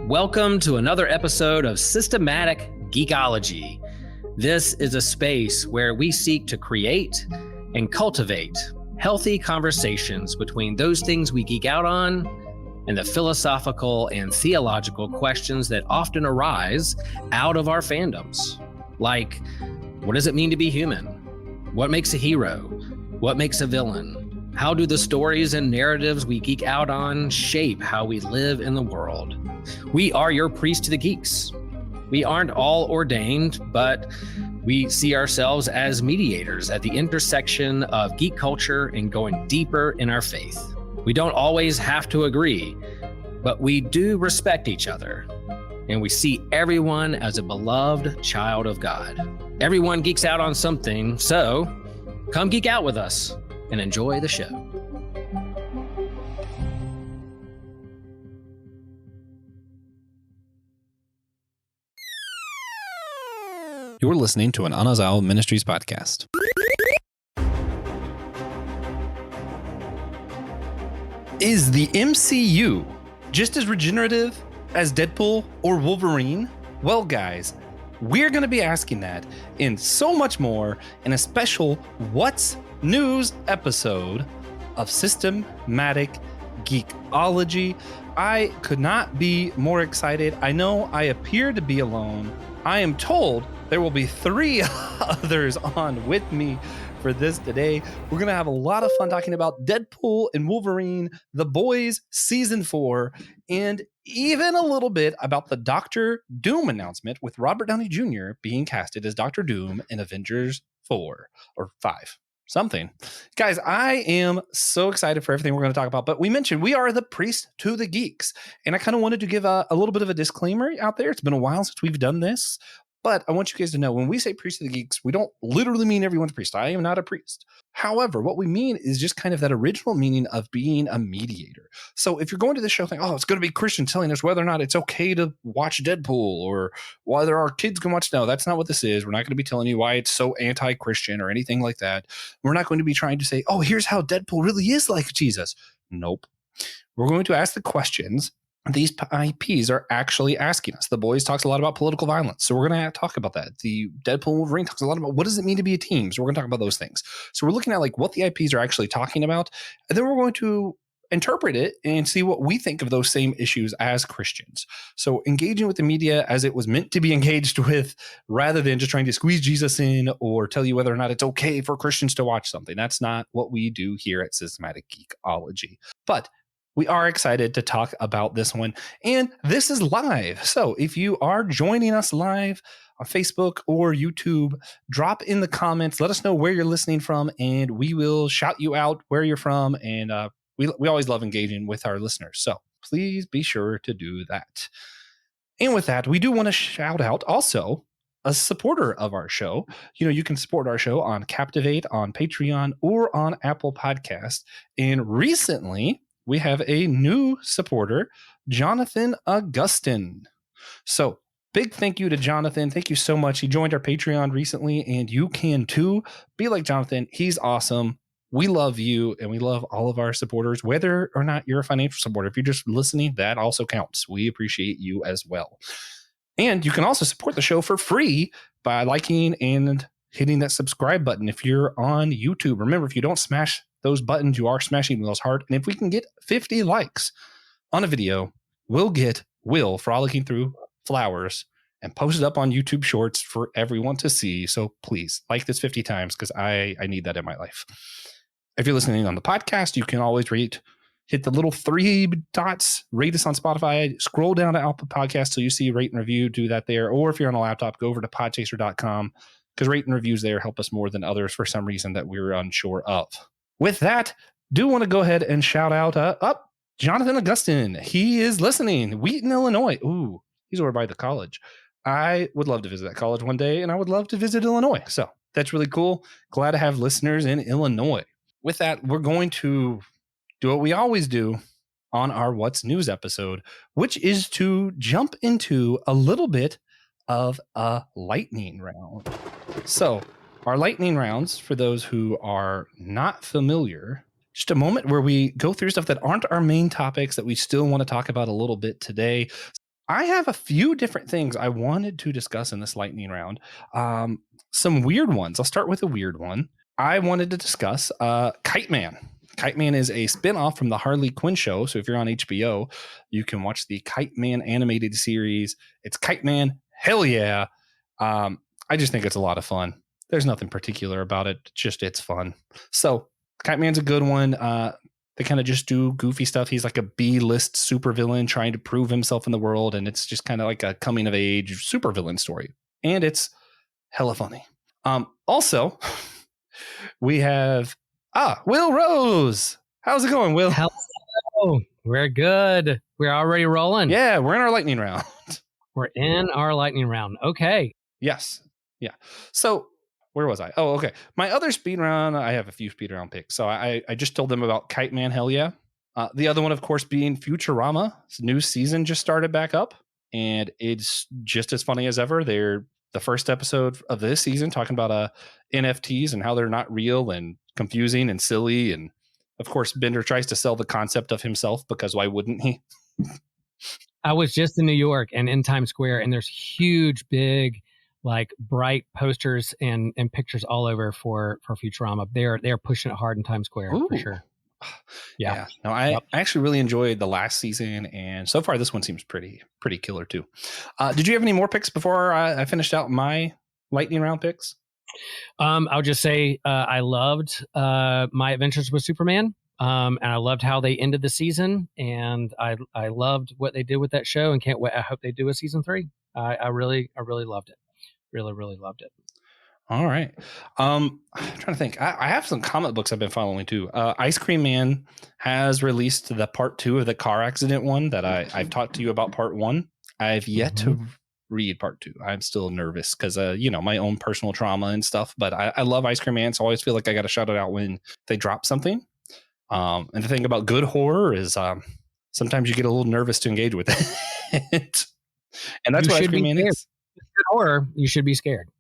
Welcome to another episode of Systematic Geekology. This is a space where we seek to create and cultivate healthy conversations between those things we geek out on and the philosophical and theological questions that often arise out of our fandoms. Like, what does it mean to be human? What makes a hero? What makes a villain? How do the stories and narratives we geek out on shape how we live in the world? We are your priest to the geeks. We aren't all ordained, but we see ourselves as mediators at the intersection of geek culture and going deeper in our faith. We don't always have to agree, but we do respect each other, and we see everyone as a beloved child of God. Everyone geeks out on something, so come geek out with us and enjoy the show. You're listening to an Anazao Ministries podcast. Is the MCU just as regenerative as Deadpool or Wolverine? Well, guys, we're going to be asking that and so much more in a special What's News episode of Systematic Geekology. I could not be more excited. I know I appear to be alone. I am told there will be 3 others on with me for this today. We're going to have a lot of fun talking about Deadpool and Wolverine, The Boys Season 4, and even a little bit about the Doctor Doom announcement with Robert Downey Jr. being casted as Doctor Doom in Avengers 4 or 5. Something. Guys, I am so excited for everything we're going to talk about, but we mentioned we are the priest to the geeks, and I kind of wanted to give a little bit of a disclaimer out there. It's been a while since we've done this, but I want you guys to know when we say priest to the geeks, we don't literally mean everyone's a priest. I am not a priest. However, what we mean is just kind of that original meaning of being a mediator. So if you're going to this show thinking, oh, it's going to be Christian telling us whether or not it's okay to watch Deadpool or whether our kids can watch, no, that's not what this is. We're not going to be telling you why it's so anti-Christian or anything like that. We're not going to be trying to say, oh, here's how Deadpool really is like Jesus. Nope. We're going to ask the questions these IPs are actually asking us. The Boys talks a lot about political violence, so we're going to talk about that. The Deadpool and Wolverine talks a lot about what does it mean to be a team, so we're going to talk about those things. So we're looking at like what the IPs are actually talking about, and then we're going to interpret it and see what we think of those same issues as Christians. So engaging with the media as it was meant to be engaged with, rather than just trying to squeeze Jesus in or tell you whether or not it's okay for Christians to watch something. That's not what we do here at Systematic Geekology. But we are excited to talk about this one, and this is live. So if you are joining us live on Facebook or YouTube, drop in the comments. Let us know where you're listening from, and we will shout you out where you're from. And we always love engaging with our listeners, so please be sure to do that. And with that, we do want to shout out also a supporter of our show. You know, you can support our show on Captivate, on Patreon, or on Apple Podcasts. And recently, we have a new supporter, Jonathan Augustin. So big thank you to Jonathan. Thank you so much. He joined our Patreon recently, and you can too. Be like Jonathan. He's awesome. We love you, and we love all of our supporters, whether or not you're a financial supporter. If you're just listening, that also counts. We appreciate you as well. And you can also support the show for free by liking and hitting that subscribe button if you're on YouTube. Remember, if you don't smash those buttons, you are smashing those hard. And if we can get 50 likes on a video, we'll get Will frolicking through flowers and post it up on YouTube Shorts for everyone to see. So please like this 50 times because I need that in my life. If you're listening on the podcast, you can always hit the little 3 dots, rate us on Spotify, scroll down to Apple Podcasts so you see rate and review, do that there. Or if you're on a laptop, go over to podchaser.com because rate and reviews there help us more than others for some reason that we're unsure of. With that, do want to go ahead and shout out Jonathan Augustin. He is listening. Wheaton, Illinois. Ooh, he's over by the college. I would love to visit that college one day, and I would love to visit Illinois. So that's really cool. Glad to have listeners in Illinois. With that, we're going to do what we always do on our What's News episode, which is to jump into a little bit of a lightning round. So our lightning rounds, for those who are not familiar, just a moment where we go through stuff that aren't our main topics that we still want to talk about a little bit today. I have a few different things I wanted to discuss in this lightning round. Some weird ones. I'll start with a weird one. I wanted to discuss Kite Man. Kite Man is a spinoff from the Harley Quinn show. So if you're on HBO, you can watch the Kite Man animated series. It's Kite Man. Hell yeah. I just think it's a lot of fun. There's nothing particular about it. Just it's fun. So Kite Man's a good one. They kind of just do goofy stuff. He's like a B-list supervillain trying to prove himself in the world. And it's just kind of like a coming of age supervillain story. And it's hella funny. Also, we have Will Rose. How's it going, Will? Hello. We're good. We're already rolling. Yeah, we're in our lightning round. We're in our lightning round. Okay. Yes. Yeah. So where was I? Oh, okay. My other speed round, I have a few speed round picks. So I just told them about Kite Man. Hell yeah. The other one, of course, being Futurama. Its new season just started back up, and it's just as funny as ever. They're the first episode of this season talking about NFTs and how they're not real and confusing and silly. And of course, Bender tries to sell the concept of himself because why wouldn't he? I was just in New York and in Times Square, and there's huge, big, like bright posters and pictures all over for Futurama. They're pushing it hard in Times Square. Ooh. For sure. Yeah. No, I actually really enjoyed the last season, and so far this one seems pretty killer too. Did you have any more picks before I finished out my lightning round picks? I'll just say I loved My Adventures with Superman. And I loved how they ended the season, and I loved what they did with that show, and can't wait. I hope they do a season 3. I really loved it. Really loved it. All right. I'm trying to think. I have some comic books I've been following too. Ice Cream Man has released the part 2 of the car accident one that I've talked to you about part 1. I've yet to read part 2. I'm still nervous because, my own personal trauma and stuff, but I love Ice Cream Man. So I always feel like I got to shout it out when they drop something. And the thing about good horror is sometimes you get a little nervous to engage with it. And that's what Ice Cream Man is. Good horror, you should be scared.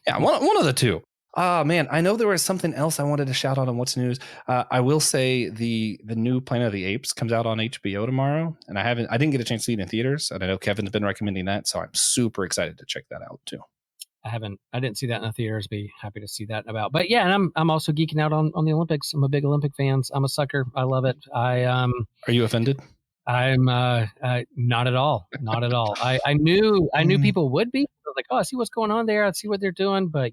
Yeah, one of the two. Man, I know there was something else I wanted to shout out on what's news. I will say the new Planet of the Apes comes out on HBO tomorrow, and I didn't get a chance to see it in theaters, and I know Kevin's been recommending that, so I'm super excited to check that out too. I didn't see that in the theaters. Be happy to see that about. But yeah, and I'm also geeking out on the Olympics. I'm a big Olympic fan. I'm a sucker. I love it. Are you offended? I'm not at all. Not at all. I knew people would be. I was like, oh, I see what's going on there. I see what they're doing. But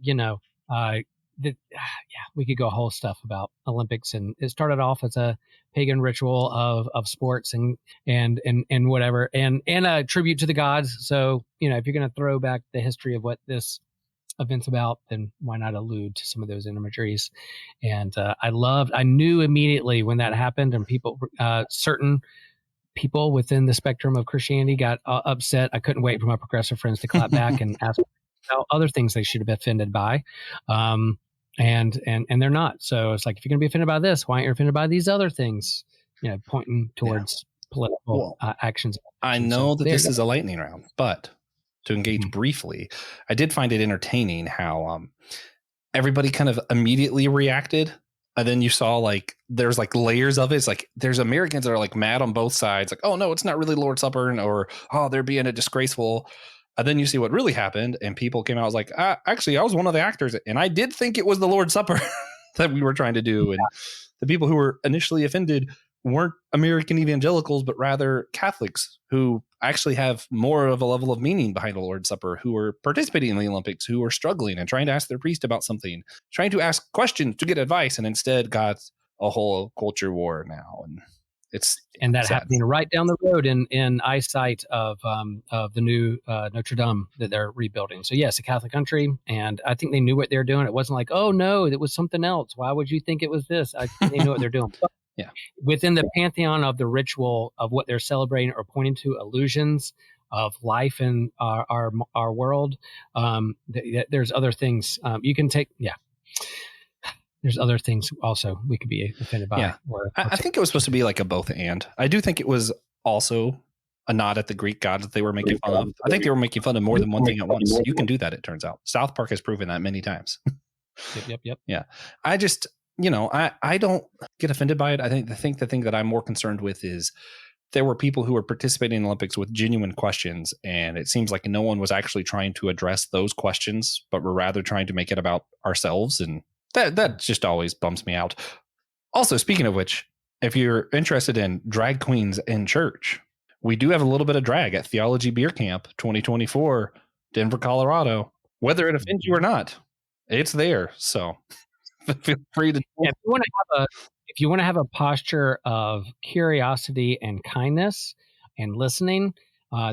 we could go whole stuff about Olympics, and it started off as a pagan ritual of sports and whatever, and a tribute to the gods. So if you're going to throw back the history of what this event's about, then why not allude to some of those imageries? And I knew immediately when that happened, and certain people within the spectrum of Christianity got upset. I couldn't wait for my progressive friends to clap back and ask other things they should have been offended by. And they're not. So it's like, if you're going to be offended by this, why aren't you offended by these other things? Pointing towards political actions. I know that this is a lightning round, but to engage briefly, I did find it entertaining how everybody kind of immediately reacted. And then you saw there's layers of it. It's like there's Americans that are mad on both sides. Like, oh no, it's not really Lord's Supper, or oh, they're being a disgraceful. And then you see what really happened, and people came out was like, actually, I was one of the actors, and I did think it was the Lord's Supper that we were trying to do. And the people who were initially offended weren't American evangelicals, but rather Catholics who actually have more of a level of meaning behind the Lord's Supper, who are participating in the Olympics, who are struggling and trying to ask their priest about something, trying to ask questions to get advice, and instead got a whole culture war now. And that's happening right down the road in eyesight of the new Notre Dame that they're rebuilding. So yes, a Catholic country, and I think they knew what they were doing. It wasn't like, oh no, it was something else. Why would you think it was this? I think they knew what they're doing. But yeah, within the pantheon of the ritual of what they're celebrating or pointing to, illusions of life in our world. There's other things you can take. Yeah. There's other things also we could be offended by. Yeah. I think it was supposed to be like a both and. I do think it was also a nod at the Greek gods that they were making fun of. I think they were making fun of more than one thing at once. You can do that, it turns out. South Park has proven that many times. Yep. Yeah. I just, I don't get offended by it. I think the thing that I'm more concerned with is there were people who were participating in the Olympics with genuine questions, and it seems like no one was actually trying to address those questions, but were rather trying to make it about ourselves, and that just always bums me out. Also, speaking of which, if you're interested in drag queens in church, we do have a little bit of drag at Theology Beer Camp 2024, Denver, Colorado. Whether it offends you or not, it's there. So feel free to. Yeah, if you want to have a posture of curiosity and kindness and listening,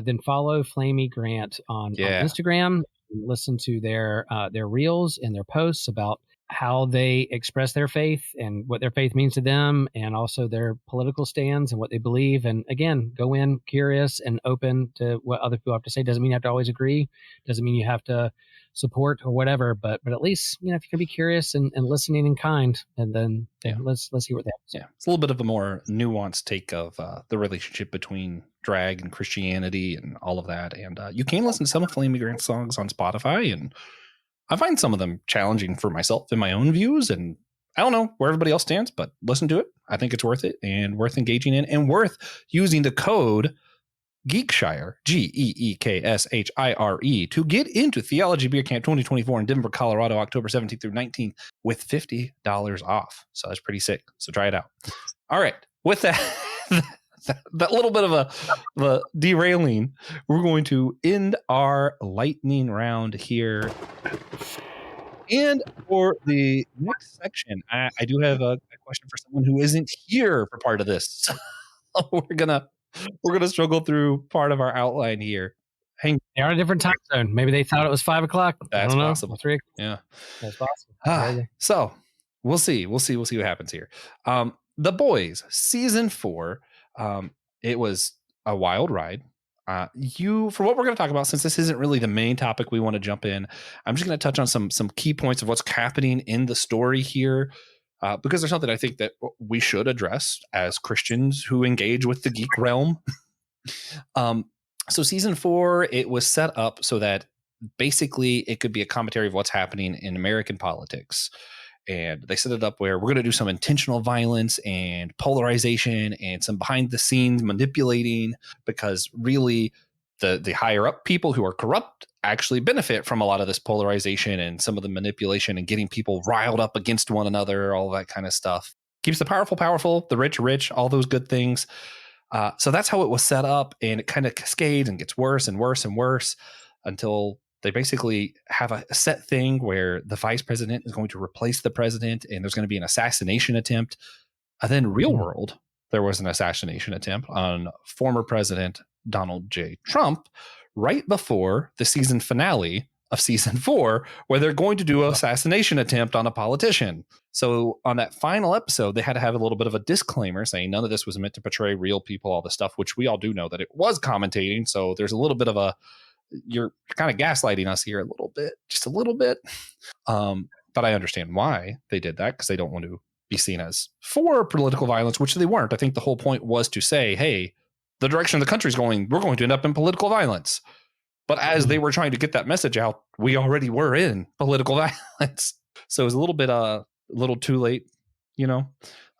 then follow Flamey Grant on Instagram. Listen to their reels and their posts about how they express their faith and what their faith means to them, and also their political stands and what they believe. And again, go in curious and open to what other people have to say. Doesn't mean you have to always agree. Doesn't mean you have to support or whatever, but at least, if you can be curious and listening and kind, and then let's see what that is. Yeah, it's a little bit of a more nuanced take of the relationship between drag and Christianity and all of that. And you can listen to some of Flamey Grant's songs on Spotify, and I find some of them challenging for myself in my own views, and I don't know where everybody else stands, but listen to it. I think it's worth it and worth engaging in, and worth using the code Geekshire, GEEKSHIRE, to get into Theology Beer Camp 2024 in Denver, Colorado, October 17th through 19th with $50 off. So that's pretty sick. So try it out. All right. With that, that little bit of a derailing, we're going to end our lightning round here. And for the next section, I do have a question for someone who isn't here for part of this. So we're gonna struggle through part of our outline here. They're on a different time zone. Maybe they thought it was 5 o'clock. That's possible. 3 o'clock. Yeah, that's possible. So we'll see what happens here. The Boys season 4. It was a wild ride. For what we're going to talk about, since this isn't really the main topic we want to jump in, I'm just going to touch on some key points of what's happening in the story here. Because there's something I think that we should address as Christians who engage with the geek realm. So season 4, it was set up so that basically it could be a commentary of what's happening in American politics. And they set it up where we're going to do some intentional violence and polarization and some behind the scenes manipulating, because really the higher up people who are corrupt actually benefit from a lot of this polarization and some of the manipulation and getting people riled up against one another, all that kind of stuff. Keeps the powerful powerful, the rich rich, all those good things. So that's how it was set up, and it kind of cascades and gets worse and worse and worse until they basically have a set thing where the vice president is going to replace the president, and there's going to be an assassination attempt. And then real world, there was an assassination attempt on former President Donald J. Trump right before the season finale of season 4, where they're going to do an assassination attempt on a politician. So on that final episode, they had to have a little bit of a disclaimer saying none of this was meant to portray real people, all this stuff, which we all do know that it was commentating. So there's a little bit of you're kind of gaslighting us here a little bit, just a little bit. But I understand why they did that, because they don't want to be seen as for political violence, which they weren't. I think the whole point was to say, hey, the direction the country's going, we're going to end up in political violence. But as they were trying to get that message out, we already were in political violence. So it was a little too late,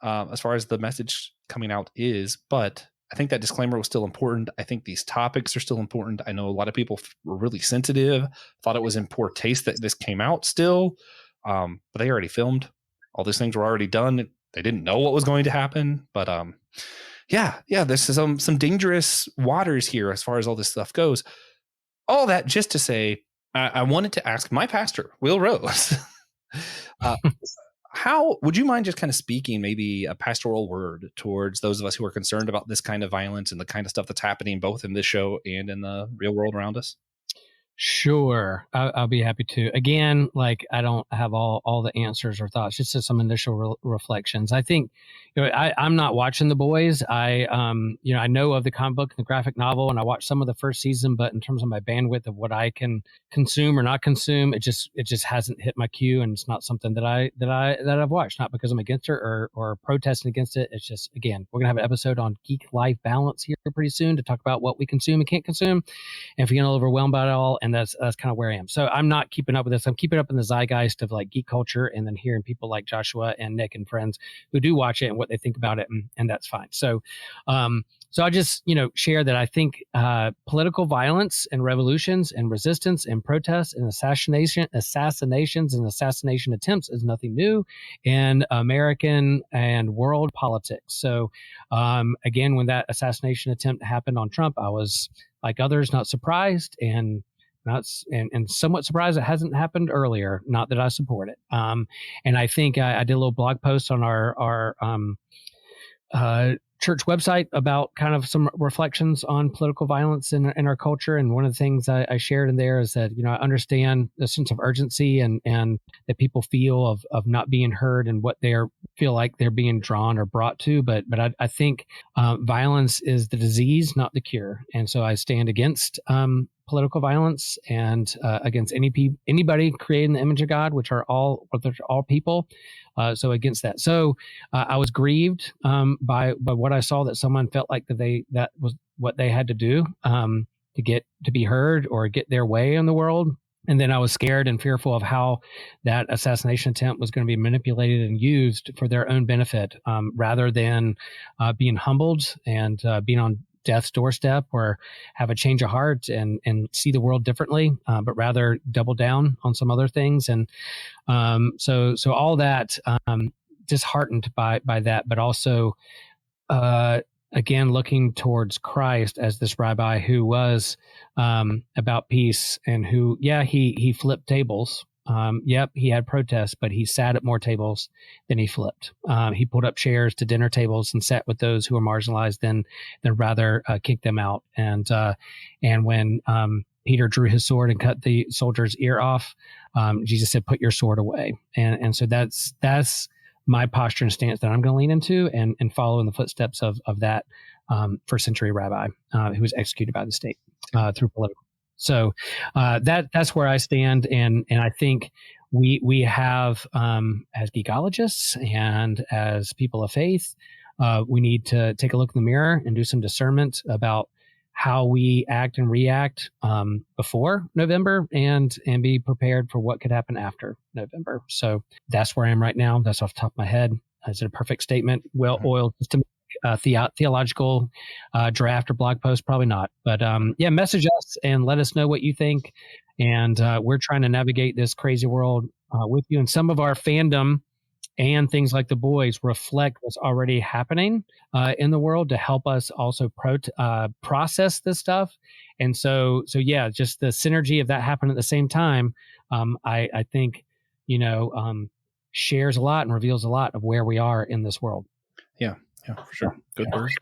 as far as the message coming out is. But I think that disclaimer was still important. I think these topics are still important. I know a lot of people were really sensitive, thought it was in poor taste that this came out still. But they already filmed. All these things were already done. They didn't know what was going to happen. But this is some dangerous waters here as far as all this stuff goes. All that just to say, I wanted to ask my pastor, Will Rose, how would you mind just kind of speaking maybe a pastoral word towards those of us who are concerned about this kind of violence and the kind of stuff that's happening both in this show and in the real world around us? Sure. I'll be happy to. Again, I don't have all the answers or thoughts, just some initial reflections. I think, I'm not watching The Boys. I know of the comic book and the graphic novel, and I watched some of the first season, but in terms of my bandwidth of what I can consume or not consume, it just hasn't hit my queue, and it's not something that I've watched. Not because I'm against it or protesting against it. It's just, again, we're gonna have an episode on geek life balance here pretty soon to talk about what we consume and can't consume, and if you get overwhelmed by it all, and that's kind of where I am. So I'm not keeping up with this. I'm keeping up in the zeitgeist of like geek culture, and then hearing people like Joshua and Nick and friends who do watch it and what they think about it, and that's fine. So I just share that I think political violence and revolutions and resistance and protests and assassinations and assassination attempts is nothing new in American and world politics. So again, when that assassination attempt happened on Trump, I was, like others, not surprised and somewhat surprised it hasn't happened earlier. Not that I support it. And I think I did a little blog post on our church website about kind of some reflections on political violence in our culture. And one of the things I shared in there is that, I understand the sense of urgency and that people feel of not being heard and what they feel like they're being drawn or brought to. But I think violence is the disease, not the cure. And so I stand against political violence and against anybody created in the image of God, which are all people. So against that. So I was grieved by what I saw, that someone felt like that was what they had to do to be heard or get their way in the world. And then I was scared and fearful of how that assassination attempt was going to be manipulated and used for their own benefit, rather than being humbled and being on death's doorstep or have a change of heart and see the world differently, but rather double down on some other things. And so all that, disheartened by that, but also again looking towards Christ as this rabbi who was about peace and who, he flipped tables. He had protests, but he sat at more tables than he flipped. He pulled up chairs to dinner tables and sat with those who were marginalized than rather kick them out. And when Peter drew his sword and cut the soldier's ear off, Jesus said, "Put your sword away." And so that's my posture and stance that I'm going to lean into and follow in the footsteps of that first century rabbi who was executed by the state through political. So that's where I stand, and I think we have as geekologists and as people of faith, we need to take a look in the mirror and do some discernment about how we act and react before November, and be prepared for what could happen after November. So that's where I am right now. That's off the top of my head. Is it a perfect statement? Well oiled just to theological draft or blog post? Probably not. But message us and let us know what you think. And we're trying to navigate this crazy world with you. And some of our fandom and things like The Boys reflect what's already happening in the world to help us also process this stuff. And so just the synergy of that happening at the same time, I think, shares a lot and reveals a lot of where we are in this world. Yeah, for sure. Good word.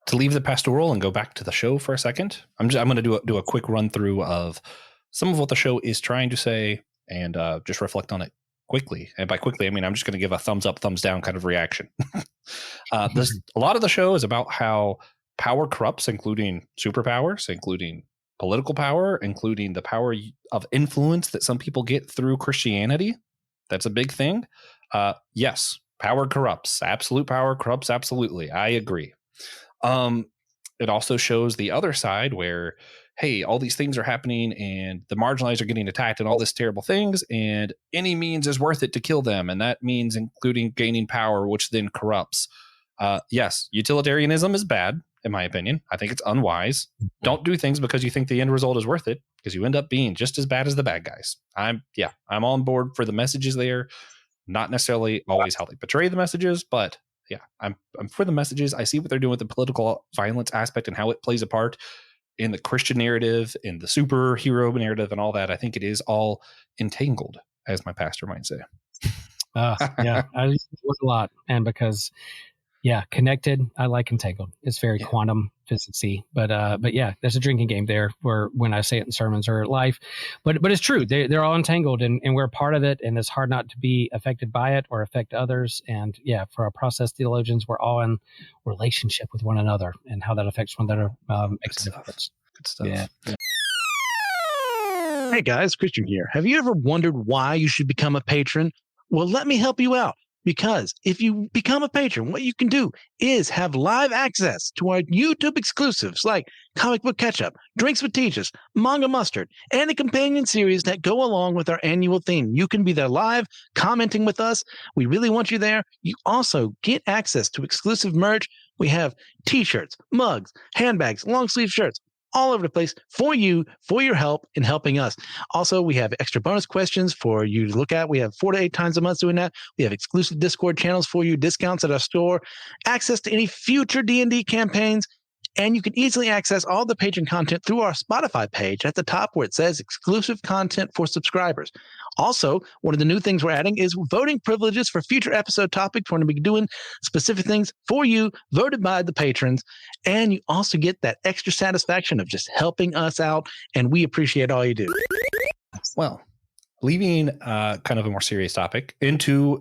To leave the pastoral and go back to the show for a second, I'm going to do a quick run through of some of what the show is trying to say and just reflect on it quickly. And by quickly, I mean I'm just going to give a thumbs up, thumbs down kind of reaction. A lot of the show is about how power corrupts, including superpowers, including political power, including the power of influence that some people get through Christianity. That's a big thing. Yes. Power corrupts. Absolute power corrupts. Absolutely. I agree. It also shows the other side where, hey, all these things are happening and the marginalized are getting attacked and all this terrible things, and any means is worth it to kill them. And that means including gaining power, which then corrupts. Yes, utilitarianism is bad, in my opinion. I think it's unwise. Don't do things because you think the end result is worth it, because you end up being just as bad as the bad guys. I'm on board for the messages there. Not necessarily always how they portray the messages, but I'm for the messages. I see what they're doing with the political violence aspect and how it plays a part in the Christian narrative, in the superhero narrative, and all that. I think it is all entangled, as my pastor might say. I use it a lot, and because Yeah, Connected. I like Entangled. It's very quantum physicsy, but yeah, there's a drinking game there where when I say it in sermons or life, but it's true. They're all entangled and we're part of it, and it's hard not to be affected by it or affect others. And yeah, for our process theologians, we're all in relationship with one another, and how that affects one another makes a difference. Good stuff. Yeah. Hey guys, Christian here. Have you ever wondered why you should become a patron? Well, let me help you out. Because if you become a patron, what you can do is have live access to our YouTube exclusives like Comic Book Ketchup, Drinks with Teachers, Manga Mustard, and a companion series that go along with our annual theme. You can be there live, commenting with us. We really want you there. You also get access to exclusive merch. We have t-shirts, mugs, handbags, long sleeve shirts, all over the place for you, for your help in helping us. Also, we have extra bonus questions for you to look at. We have 4 to 8 times a month doing that. We have exclusive Discord channels for you, discounts at our store, access to any future D&D campaigns, and you can easily access all the patron content through our Spotify page at the top where it says exclusive content for subscribers. Also, one of the new things we're adding is voting privileges for future episode topics. We're going to be doing specific things for you, voted by the patrons, and you also get that extra satisfaction of just helping us out, and we appreciate all you do. Well, leaving kind of a more serious topic into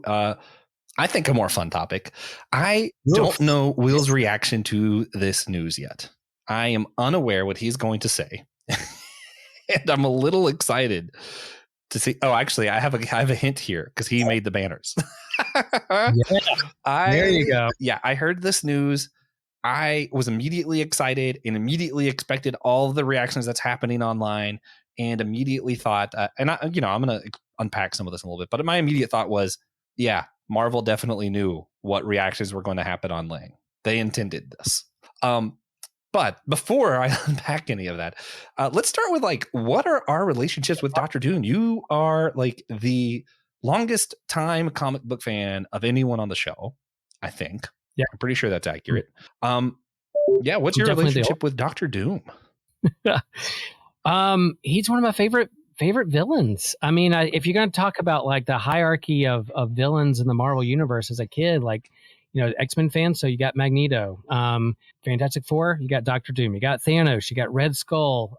I think a more fun topic. I don't know Will's reaction to this news yet. I am unaware what he's going to say. And I'm a little excited to see. Oh, actually, I have a hint here because he made the banners. There you go. Yeah, I heard this news. I was immediately excited and immediately expected all of the reactions that's happening online, and immediately thought, and I'm going to unpack some of this a little bit, but my immediate thought was, yeah, Marvel definitely knew what reactions were going to happen on Lang. They intended this. But before I unpack any of that, let's start with what are our relationships with Dr. Doom? You are the longest time comic book fan of anyone on the show, I think. Yeah, I'm pretty sure that's accurate. Yeah, what's your relationship with Dr. Doom? He's one of my favorite villains. I mean, if you're going to talk about the hierarchy of villains in the Marvel universe as a kid, X-Men fans, so you got Magneto, Fantastic Four, you got Doctor Doom, you got Thanos, you got Red Skull,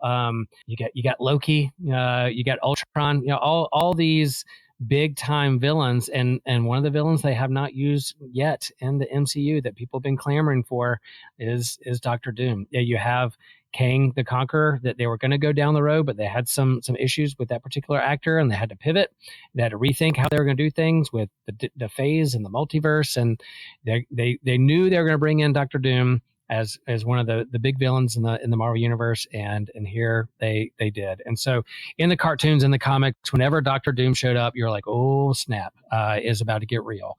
you got Loki, you got Ultron, all these big time villains, and one of the villains they have not used yet in the MCU that people have been clamoring for is Doctor Doom. Yeah, you have Kang the Conqueror that they were going to go down the road, but they had some issues with that particular actor, and they had to pivot. They had to rethink how they were going to do things with the phase and the multiverse, and they knew they were going to bring in Doctor Doom as one of the big villains in the Marvel universe, and here they did. And so in the cartoons and the comics, whenever Doctor Doom showed up, you're like, oh snap, is about to get real.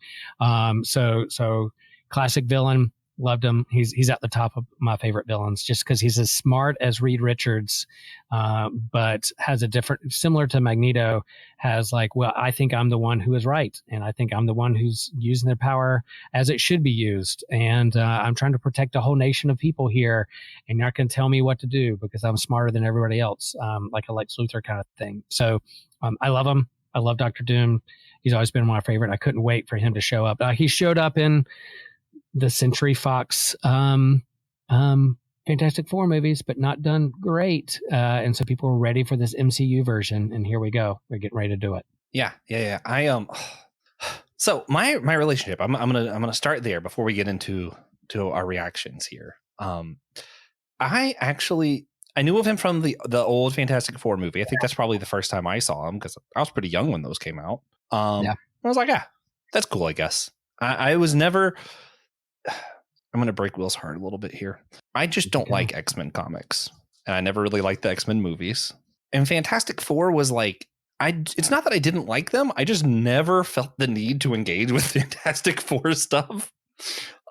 So classic villain. Loved him. He's at the top of my favorite villains just because he's as smart as Reed Richards, but has a different, similar to Magneto, has I think I'm the one who is right, and I think I'm the one who's using their power as it should be used, and I'm trying to protect a whole nation of people here, and you're not going to tell me what to do because I'm smarter than everybody else, like a Lex Luthor kind of thing. So I love him. I love Dr. Doom. He's always been my favorite. I couldn't wait for him to show up. He showed up in the Century Fox Fantastic Four movies, but not done great. And so people were ready for this MCU version, and here we go. We're getting ready to do it. Yeah. I so my relationship, I'm gonna start there before we get into our reactions here. I knew of him from the old Fantastic Four movie. I think that's probably the first time I saw him because I was pretty young when those came out. I was like, that's cool, I guess. I was never. I'm going to break Will's heart a little bit here. I just don't like X-Men comics, and I never really liked the X-Men movies. And Fantastic Four was it's not that I didn't like them. I just never felt the need to engage with Fantastic Four stuff.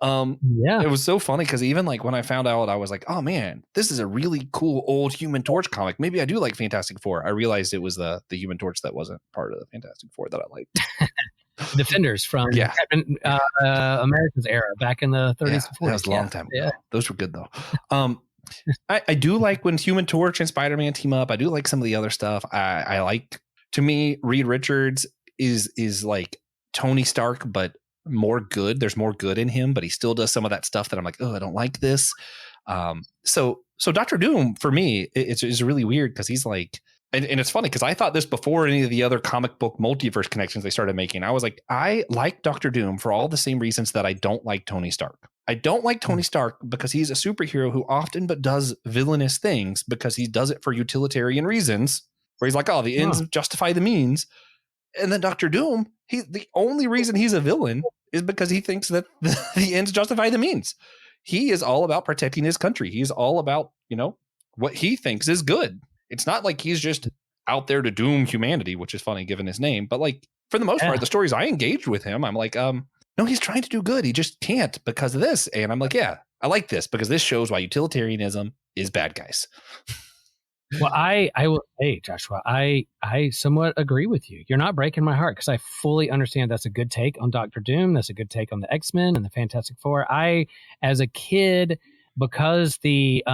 It was so funny because even when I found out, I was like, oh man, this is a really cool old Human Torch comic. Maybe I do like Fantastic Four. I realized it was the Human Torch that wasn't part of the Fantastic Four that I liked. Defenders from America's era back in the 30s and 40s. That was a long time ago. Yeah. Those were good though. I do like when Human Torch and Spider-Man team up. I do like some of the other stuff. I like, to me, Reed Richards is like Tony Stark, but more good. There's more good in him, but he still does some of that stuff that I'm like, oh, I don't like this. So Dr. Doom for me, it's really weird because he's like, and it's funny because I thought this before any of the other comic book multiverse connections they started making. I was like, I like Dr. Doom for all the same reasons that I don't like Tony Stark. I don't like Tony Stark because he's a superhero who often but does villainous things because he does it for utilitarian reasons, where he's like, oh, the ends justify the means. And then Dr. Doom, the only reason he's a villain is because he thinks that the ends justify the means. He is all about protecting his country. He's all about, what he thinks is good. It's not like he's just out there to doom humanity, which is funny given his name. But like for the most part, the stories I engaged with him, I'm like, no, he's trying to do good. He just can't because of this. And I'm like, yeah, I like this because this shows why utilitarianism is bad guys. Well, I will say, Joshua, I somewhat agree with you. You're not breaking my heart because I fully understand that's a good take on Dr. Doom. That's a good take on the X-Men and the Fantastic Four. As a kid, because the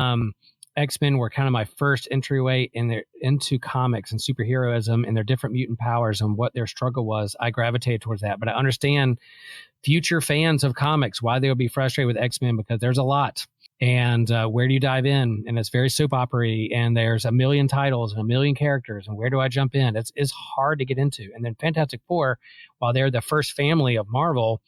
X-Men were kind of my first entryway into comics and superheroism and their different mutant powers and what their struggle was, I gravitated towards that. But I understand future fans of comics, why they would be frustrated with X-Men, because there's a lot. And where do you dive in? And it's very soap opera-y, and there's a million titles and a million characters. And where do I jump in? It's hard to get into. And then Fantastic Four, while they're the first family of Marvel,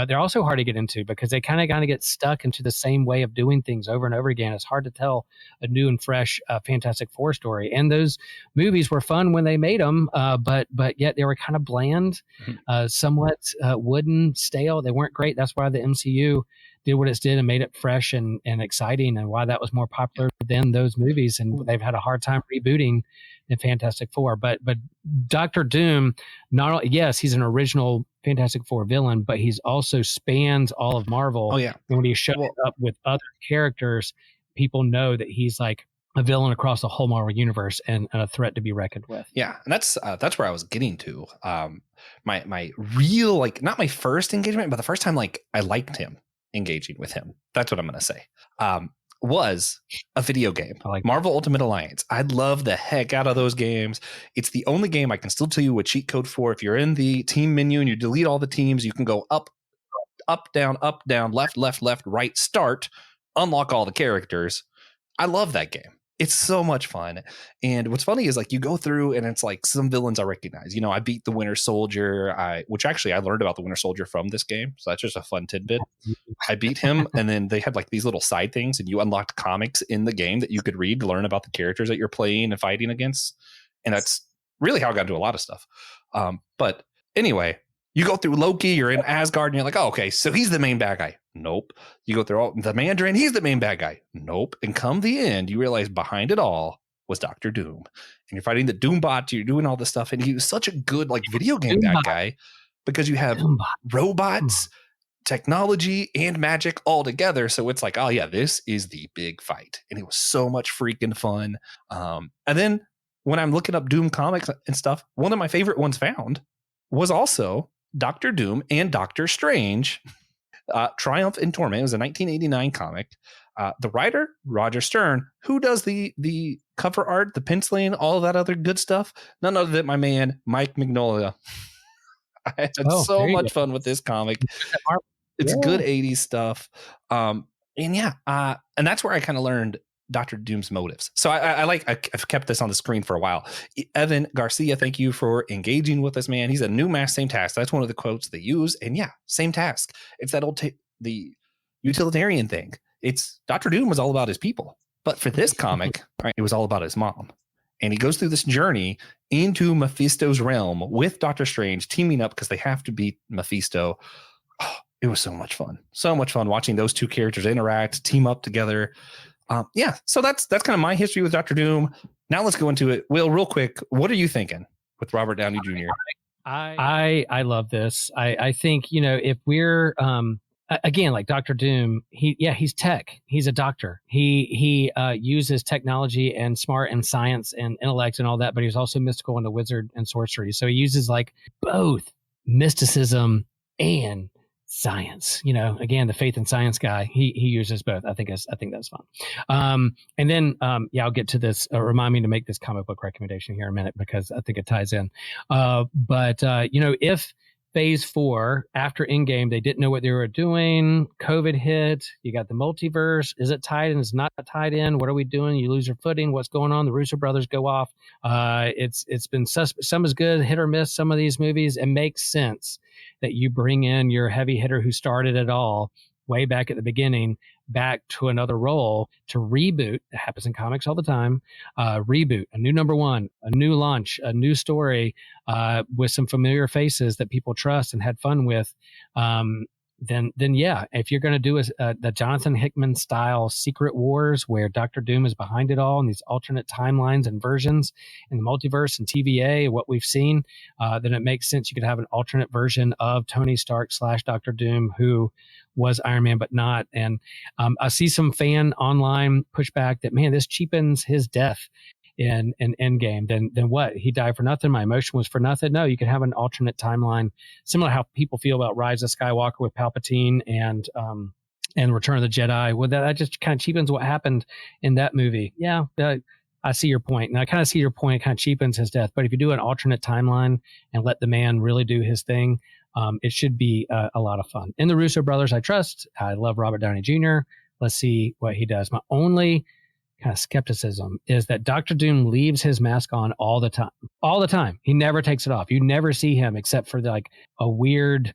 they're also hard to get into because they kind of get stuck into the same way of doing things over and over again. It's hard to tell a new and fresh Fantastic Four story. And those movies were fun when they made them, but yet they were kind of bland, somewhat wooden, stale. They weren't great. That's why the MCU did what it did and made it fresh and exciting, and why that was more popular than those movies. And they've had a hard time rebooting in Fantastic Four. But Dr. Doom, not only, yes, he's an original Fantastic Four villain, but he's also spans all of Marvel. Oh, yeah. And when he shows up with other characters, people know that he's like a villain across the whole Marvel universe and a threat to be reckoned with. Yeah, and that's where I was getting to. My real, like, not my first engagement, but the first time like I liked him, engaging with him. That's what I'm going to say. Was a video game, like Marvel Ultimate Alliance. I love the heck out of those games. It's the only game I can still tell you a cheat code for. If you're in the team menu and you delete all the teams, you can go up, down, left, right, start, unlock all the characters. I love that game. It's so much fun. And what's funny is like you go through and it's like some villains I recognize. I beat the Winter Soldier, which actually I learned about the Winter Soldier from this game. So that's just a fun tidbit. I beat him, and then they had like these little side things, and you unlocked comics in the game that you could read to learn about the characters that you're playing and fighting against. And that's really how I got into a lot of stuff. But anyway, you go through Loki, you're in Asgard, and you're like, oh, okay, so he's the main bad guy. Nope. You go through all the Mandarin, he's the main bad guy. Nope. And come the end, you realize behind it all was Dr. Doom. And you're fighting the Doombot, you're doing all this stuff. And he was such a good like video game bad guy because you have robots, technology, and magic all together. So it's like, oh yeah, this is the big fight. And it was so much freaking fun. And then when I'm looking up Doom comics and stuff, one of my favorite ones found was also Dr. Doom and Doctor Strange. Triumph and Torment. It was a 1989 comic. The writer, Roger Stern, who does the cover art, the penciling, all of that other good stuff. None other than my man, Mike Mignola. I had so much fun with this comic. It's good 80s stuff. And that's where I kind of learned Dr. Doom's motives. So I've kept this on the screen for a while. Evan Garcia, thank you for engaging with this man. He's a new mask, same task. That's one of the quotes they use. And yeah, same task. It's that old the utilitarian thing. It's Dr. Doom was all about his people. But for this comic, right, it was all about his mom. And he goes through this journey into Mephisto's realm with Doctor Strange teaming up because they have to beat Mephisto. Oh, it was so much fun. So much fun watching those two characters interact, team up together. So that's kind of my history with Dr. Doom. Now let's go into it. Will, real quick, what are you thinking with Robert Downey Jr.? I love this. I think, if we're again, like Dr. Doom, he's tech. He's a doctor. He uses technology and smart and science and intellect and all that, but he's also mystical and a wizard and sorcery. So he uses like both mysticism and science. Again, the faith and science guy. He uses both. I think that's fun. And then I'll get to this. Remind me to make this comic book recommendation here in a minute because I think it ties in. But if phase 4 after Endgame. They didn't know what they were doing. COVID hit. You got the multiverse. Is it tied in? Is it not tied in? What are we doing? You lose your footing. What's going on? The Russo brothers go off. It's been some is good, hit or miss. Some of these movies. It makes sense that you bring in your heavy hitter who started it all way back at the beginning back to another role to reboot. It happens in comics all the time. Reboot, a new number one, a new launch, a new story with some familiar faces that people trust and had fun with. Then yeah, if you're going to do the Jonathan Hickman style Secret Wars where Doctor Doom is behind it all and these alternate timelines and versions in the multiverse and TVA, what we've seen, then it makes sense you could have an alternate version of Tony Stark / Doctor Doom who was Iron Man but not. And I see some fan online pushback that, man, this cheapens his death in Endgame. Then what? He died for nothing. My emotion was for nothing. No, you can have an alternate timeline, similar to how people feel about Rise of Skywalker with Palpatine and Return of the Jedi. Well, that just kind of cheapens what happened in that movie. Yeah, I see your point, and I kind of see your point. It kind of cheapens his death. But if you do an alternate timeline and let the man really do his thing, it should be a lot of fun. In the Russo brothers, I trust. I love Robert Downey Jr. Let's see what he does. My only kind of skepticism is that Doctor Doom leaves his mask on all the time. He never takes it off. You never see him except for like a weird,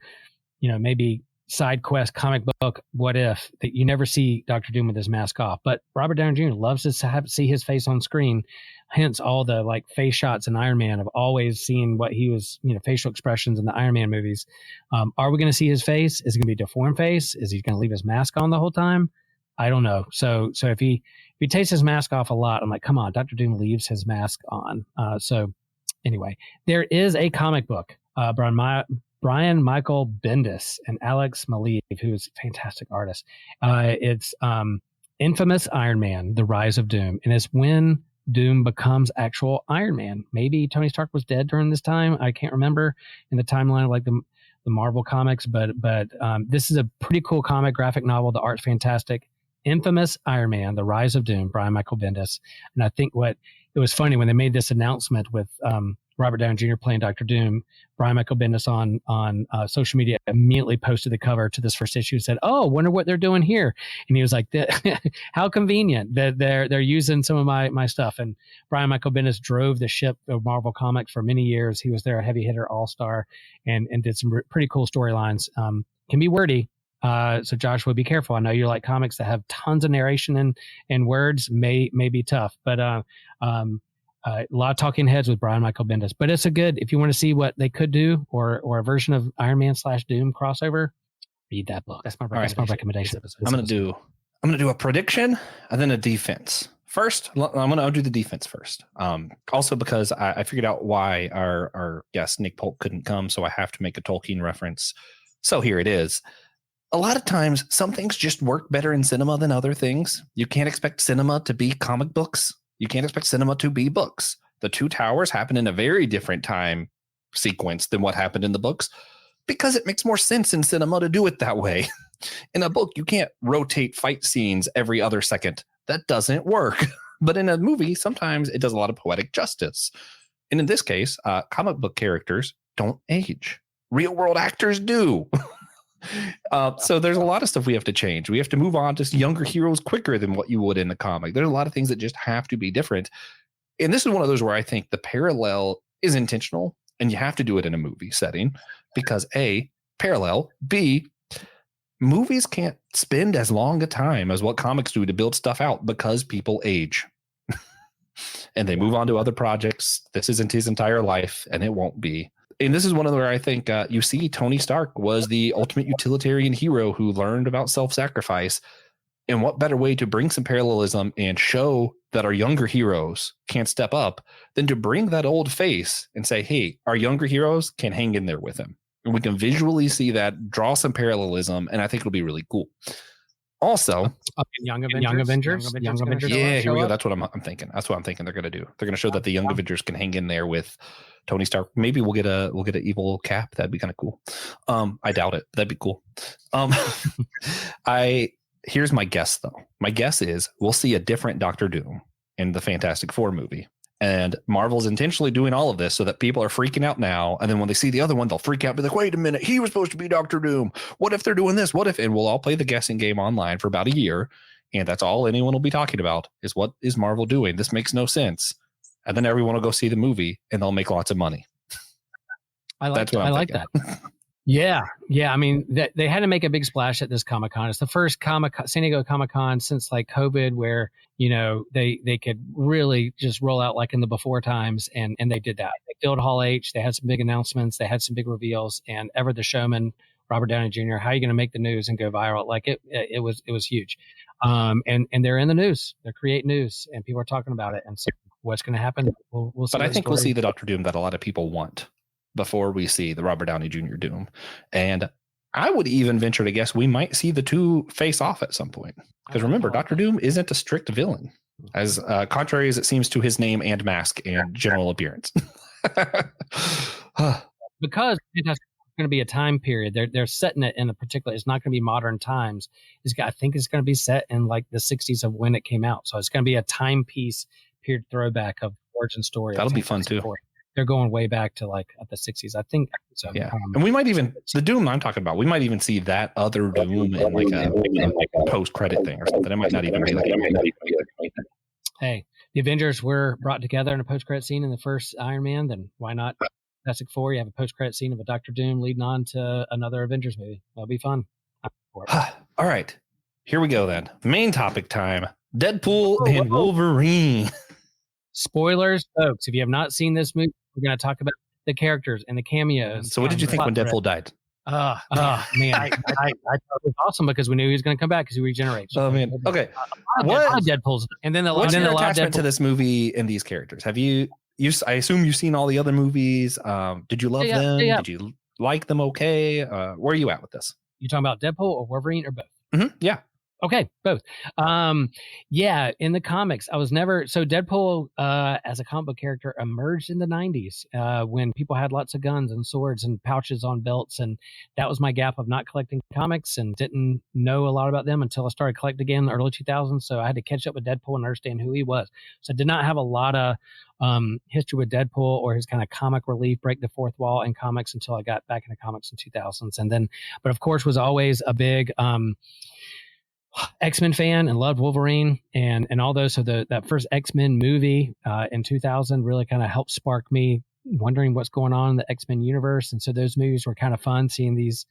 maybe side quest comic book what if that you never see Doctor Doom with his mask off. But Robert Downey Jr. loves to see his face on screen, hence all the like face shots in Iron Man. I've always seen what he was, facial expressions in the Iron Man movies. Are we going to see his face? Is it going to be a deformed face? Is he going to leave his mask on the whole time? I don't know. So if he takes his mask off a lot, I'm like, come on, Doctor Doom leaves his mask on. So anyway, there is a comic book, Brian Michael Bendis and Alex Maleev, who's a fantastic artist. It's Infamous Iron Man, The Rise of Doom. And it's when Doom becomes actual Iron Man. Maybe Tony Stark was dead during this time. I can't remember in the timeline of like the Marvel comics, but this is a pretty cool comic graphic novel. The art's fantastic. Infamous Iron Man, The Rise of Doom, Brian Michael Bendis. And I think it was funny when they made this announcement with Robert Downey Jr. playing Doctor Doom, Brian Michael Bendis on social media immediately posted the cover to this first issue and said, "Oh, wonder what they're doing here." And he was like, "How convenient that they're using some of my stuff." And Brian Michael Bendis drove the ship of Marvel Comics for many years. He was their heavy hitter all-star and did some pretty cool storylines. Can be wordy. So Joshua, be careful. I know you like comics that have tons of narration and words may be tough, but a lot of talking heads with Brian Michael Bendis. But it's if you want to see what they could do or a version of Iron Man / Doom crossover, read that book. That's my recommendation. I'm gonna do a prediction and then a defense. First, I'll do the defense first. Also because I figured out why our guest Nick Polk couldn't come, so I have to make a Tolkien reference. So here it is. A lot of times, some things just work better in cinema than other things. You can't expect cinema to be comic books. You can't expect cinema to be books. The Two Towers happen in a very different time sequence than what happened in the books because it makes more sense in cinema to do it that way. In a book, you can't rotate fight scenes every other second. That doesn't work. But in a movie, sometimes it does a lot of poetic justice. And in this case, comic book characters don't age. Real world actors do. So there's a lot of stuff we have to change. We have to move on to younger heroes quicker than what you would in the comic. There's a lot of things that just have to be different. And this is one of those where I think the parallel is intentional and you have to do it in a movie setting because A, parallel, B, movies can't spend as long a time as what comics do to build stuff out because people age and they move on to other projects. This isn't his entire life and it won't be. And this is one of where I think you see Tony Stark was the ultimate utilitarian hero who learned about self-sacrifice. And what better way to bring some parallelism and show that our younger heroes can't step up than to bring that old face and say, hey, our younger heroes can hang in there with him. And we can visually see that, draw some parallelism, and I think it'll be really cool. Also, Young Avengers. Yeah, here we go. That's what I'm thinking. That's what I'm thinking they're going to do. They're going to show that the Young Avengers can hang in there with Tony Stark. Maybe we'll get an evil Cap. That'd be kind of cool. I doubt it. That'd be cool. Here's my guess though. My guess is we'll see a different Doctor Doom in the Fantastic Four movie. And Marvel's intentionally doing all of this so that people are freaking out now. And then when they see the other one, they'll freak out and be like, wait a minute, he was supposed to be Doctor Doom. What if they're doing this? What if? And we'll all play the guessing game online for about a year. And that's all anyone will be talking about is what is Marvel doing? This makes no sense. And then everyone will go see the movie and they'll make lots of money. I like that. Yeah. I mean, they had to make a big splash at this Comic-Con. It's the first San Diego ComicCon since like COVID where, they could really just roll out like in the before times. And they did that. They filled Hall H. They had some big announcements. They had some big reveals. And Ever the Showman, Robert Downey Jr., how are you going to make the news and go viral? Like it was huge. And they're in the news. They're creating news and people are talking about it. And so what's going to happen? We'll see. But I think we'll see the Doctor Doom that a lot of people want before we see the Robert Downey Jr. Doom. And I would even venture to guess we might see the two face off at some point. Because remember, Doctor Doom isn't a strict villain, as contrary as it seems to his name and mask and general appearance. Because it's going to be a time period. They're setting it in a particular, it's not going to be modern times. I think it's going to be set in like the 60s of when it came out. So it's going to be a timepiece period throwback of origin story. That'll be fun too. They're going way back to like the 60s, I think. So, yeah, and we might even the Doom I'm talking about. We might even see that other Doom in like a post-credit thing or something. It might not even be like. Hey, the Avengers were brought together in a post-credit scene in the first Iron Man. Then why not? Fantastic Four. You have a post-credit scene of a Doctor Doom leading on to another Avengers movie. That'll be fun. All right, here we go then. Main topic time: Deadpool and Wolverine. Spoilers, folks. If you have not seen this movie, we're going to talk about the characters and the cameos. So what did you think when Deadpool died? Man, I thought it was awesome because we knew he was going to come back because he regenerates. Oh man, okay. What Deadpool's and then what's your attachment to this movie and these characters? Have you? I assume you've seen all the other movies. Did you love them? Yeah. Did you like them? Okay. Where are you at with this? You talking about Deadpool or Wolverine or both? Mm-hmm. Yeah. Okay, both. Yeah, in the comics, I was never so Deadpool as a comic book character emerged in the 90s when people had lots of guns and swords and pouches on belts, and that was my gap of not collecting comics and didn't know a lot about them until I started collecting again in the early 2000s. So I had to catch up with Deadpool and understand who he was. So I did not have a lot of history with Deadpool or his kind of comic relief, break the fourth wall in comics until I got back into comics in 2000s, and then, but of course, was always a big X-Men fan and loved Wolverine and all those. So that first X-Men movie in 2000 really kind of helped spark me wondering what's going on in the X-Men universe. And so those movies were kind of fun, seeing these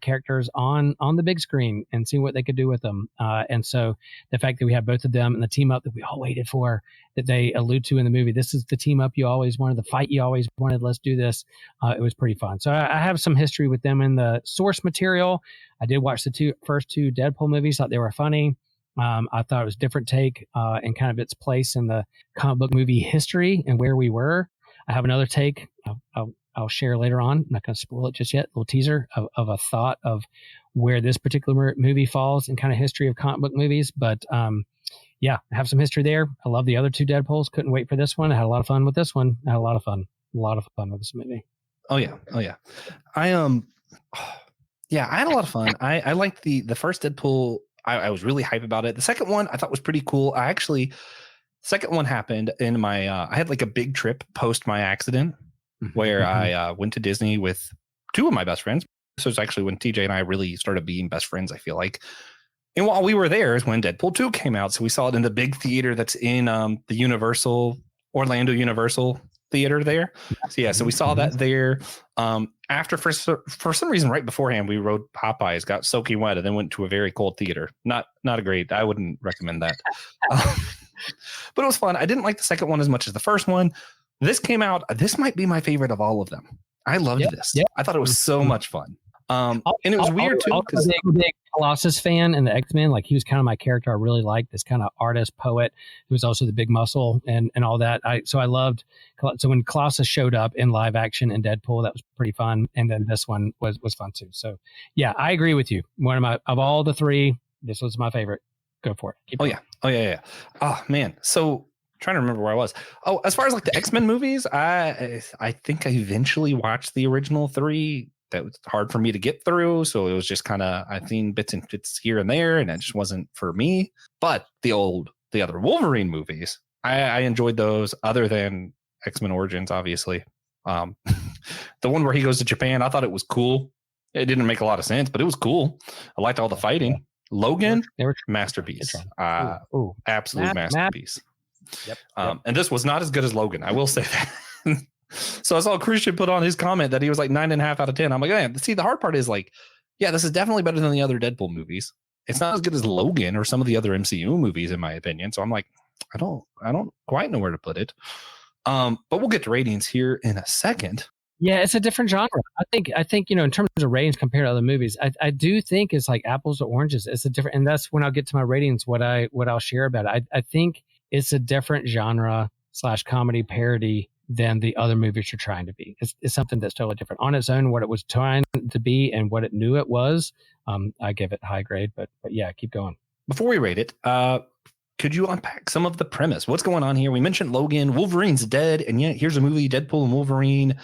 characters on the big screen and seeing what they could do with them. And so the fact that we have both of them and the team up that we all waited for, that they allude to in the movie, this is the team up you always wanted, the fight you always wanted, let's do this. It was pretty fun. So I have some history with them in the source material. I did watch the first two Deadpool movies, thought they were funny. I thought it was a different take and kind of its place in the comic book movie history and where we were. I have another take I'll share later on. I'm not going to spoil it just yet. A little teaser of a thought of where this particular movie falls in kind of history of comic book movies. But yeah, I have some history there. I love the other two Deadpools. Couldn't wait for this one. I had a lot of fun with this one. I had a lot of fun with this movie. Oh yeah. I had a lot of fun. I liked the first Deadpool. I was really hype about it. The second one I thought was pretty cool. Second one happened in my I had like a big trip post my accident where I went to Disney with two of my best friends. So it's actually when TJ and I really started being best friends, I feel like. And while we were there is when Deadpool 2 came out. So we saw it in the big theater that's in the Orlando Universal theater there. So yeah, so we saw that there. After for some reason right beforehand we rode Popeyes, got soaking wet, and then went to a very cold theater. Not a great. I wouldn't recommend that. But it was fun. I didn't like the second one as much as the first one. This came out. This might be my favorite of all of them. I loved this. Yep. I thought it was so much fun. And it was weird too. I was a big Colossus fan in the X-Men. Like he was kind of my character I really liked, this kind of artist, poet, who was also the big muscle and all that. So I loved. So when Colossus showed up in live action in Deadpool, that was pretty fun. And then this one was fun too. So yeah, I agree with you. Of all the three, this was my favorite. Go for it. Oh yeah. Oh man. So trying to remember where I was. Oh, as far as like the X-Men movies, I think I eventually watched the original three. That was hard for me to get through. So it was just kind of, I've seen bits and bits here and there, and it just wasn't for me. But the other Wolverine movies, I enjoyed those other than X-Men Origins, obviously. The one where he goes to Japan, I thought it was cool. It didn't make a lot of sense, but it was cool. I liked all the fighting. Logan, masterpiece. Absolute masterpiece. Yep. And this was not as good as Logan. I will say that. So I saw Christian put on his comment that he was like 9.5 out of 10. I'm like, man, see, the hard part is like, yeah, this is definitely better than the other Deadpool movies. It's not as good as Logan or some of the other MCU movies, in my opinion. So I'm like, I don't quite know where to put it. But we'll get to ratings here in a second. Yeah, it's a different genre. I think in terms of ratings compared to other movies, I do think it's like apples to oranges. It's a different, and that's when I'll get to my ratings. What I'll share about it. I think it's a different genre / comedy parody than the other movies you're trying to be. It's something that's totally different on its own. What it was trying to be and what it knew it was. I give it high grade, but yeah, keep going. Before we rate it, could you unpack some of the premise? What's going on here? We mentioned Logan, Wolverine's dead, and yet here's a movie, Deadpool and Wolverine.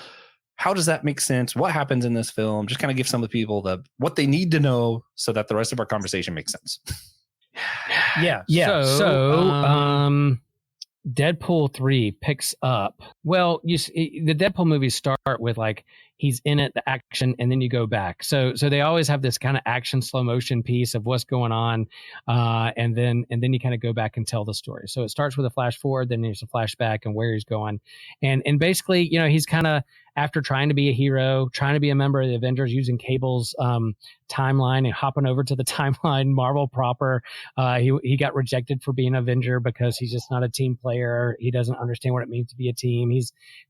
How does that make sense? What happens in this film? Just kind of give some of the people what they need to know so that the rest of our conversation makes sense. Yeah. So Deadpool 3 picks up. Well, the Deadpool movies start with like he's in it, the action, and then you go back. So they always have this kind of action slow motion piece of what's going on, and then you kind of go back and tell the story. So it starts with a flash forward, then there's a flashback and where he's going, and basically he's kind of after trying to be a hero, trying to be a member of the Avengers, using Cable's timeline and hopping over to the timeline Marvel proper. He got rejected for being an Avenger because he's just not a team player. He doesn't understand what it means to be a team.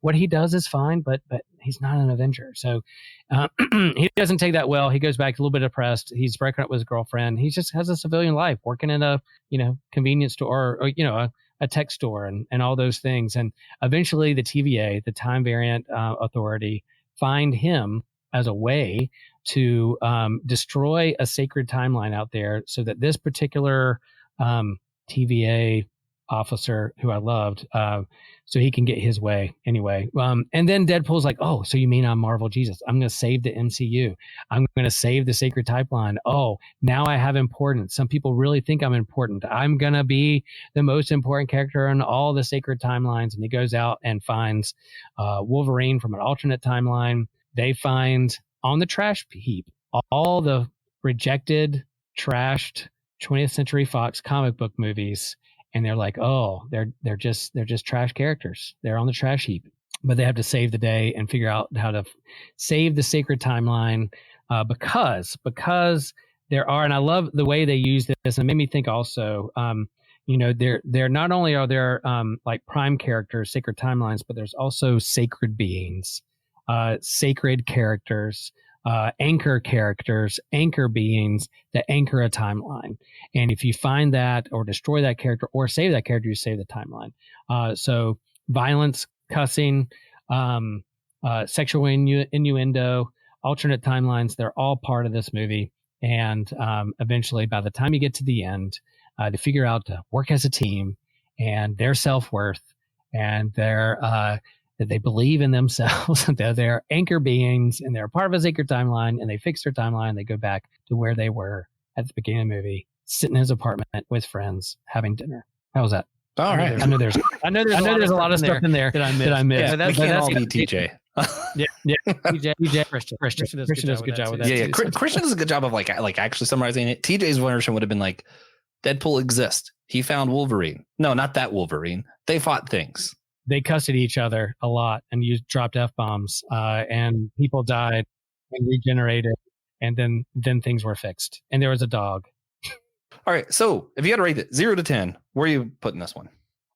What he does is fine, but he's not an Avenger. So he doesn't take that well. He goes back a little bit depressed. He's breaking up with his girlfriend. He just has a civilian life, working in a convenience store or a tech store and all those things. And eventually the TVA, the Time Variant Authority, find him as a way to destroy a sacred timeline out there so that this particular TVA officer who I loved, so he can get his way anyway. And then Deadpool's like, oh, so you mean I'm Marvel Jesus? I'm going to save the MCU. I'm going to save the sacred timeline. Oh, now I have importance. Some people really think I'm important. I'm going to be the most important character in all the sacred timelines. And he goes out and finds Wolverine from an alternate timeline. They find on the trash heap all the rejected, trashed 20th Century Fox comic book movies. And they're like, oh, they're just trash characters. They're on the trash heap, but they have to save the day and figure out how to save the sacred timeline because there are, and I love the way they use this. And it made me think also, they're not only are there like prime characters, sacred timelines, but there's also sacred beings, sacred characters. Anchor characters, anchor beings that anchor a timeline. And if you find that or destroy that character or save that character, you save the timeline. So violence, cussing, sexual innuendo, alternate timelines, they're all part of this movie. And eventually, by the time you get to the end, to figure out to work as a team and their self-worth and their that they believe in themselves, that they're anchor beings and they're part of a sacred timeline, and they fix their timeline. They go back to where they were at the beginning of the movie, sitting in his apartment with friends, having dinner. How was that? All right. I know there's a lot of stuff in there that I missed. Yeah, that can't all be TJ. Yeah. TJ, Christian does a good job with that. Yeah. Christian does a good job of like actually summarizing it. TJ's version would have been like, Deadpool exists. He found Wolverine. No, not that Wolverine. They fought things. They cussed at each other a lot and dropped F-bombs, and people died and regenerated, and then things were fixed. And there was a dog. All right. So if you had to rate it 0 to 10, where are you putting this one?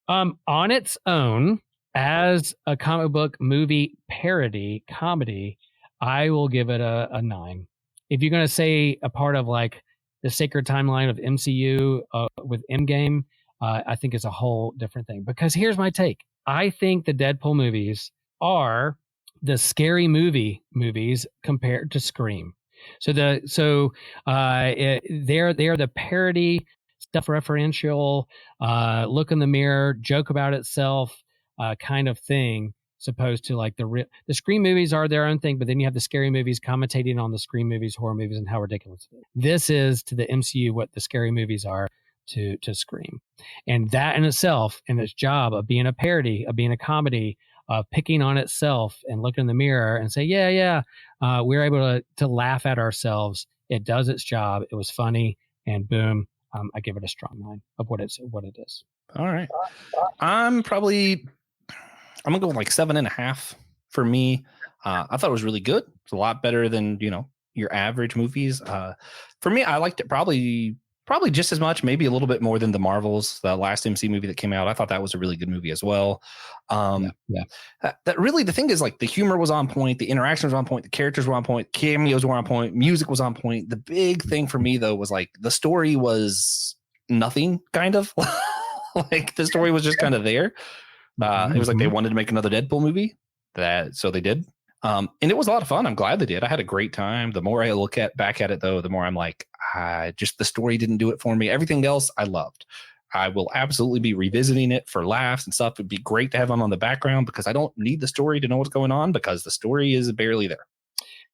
On its own, as a comic book movie parody comedy, I will give it a 9. If you're going to say a part of like the sacred timeline of MCU with Endgame, I think it's a whole different thing. Because here's my take. I think the Deadpool movies are the scary movies compared to Scream. So they're the parody, self-referential, look in the mirror, joke about itself kind of thing, supposed to like the Scream movies are their own thing, but then you have the scary movies commentating on the Scream movies, horror movies, and how ridiculous it is. This is to the MCU what the scary movies are to Scream. And that in itself, and its job of being a parody, of being a comedy, of picking on itself and look in the mirror and say, we're able to laugh at ourselves. It does its job. It was funny, and boom, I give it a strong 9 of what it is. All right. I'm gonna go with like 7.5 for me. I thought it was really good. It's a lot better than, your average movies. For me, I liked it probably just as much, maybe a little bit more than the Marvels, the last MC movie that came out. I thought that was a really good movie as well. That really, the thing is, like, the humor was on point, the interactions were on point, the characters were on point, cameos were on point, music was on point. The big thing for me though was like the story was nothing, kind of. Like the story was just kind of there. It was like they wanted to make another Deadpool movie, so they did. And it was a lot of fun. I'm glad they did. I had a great time. The more I look back at it though, the more I'm like, just the story didn't do it for me. Everything else I loved. I will absolutely be revisiting it for laughs and stuff. It'd be great to have them on the background because I don't need the story to know what's going on because the story is barely there.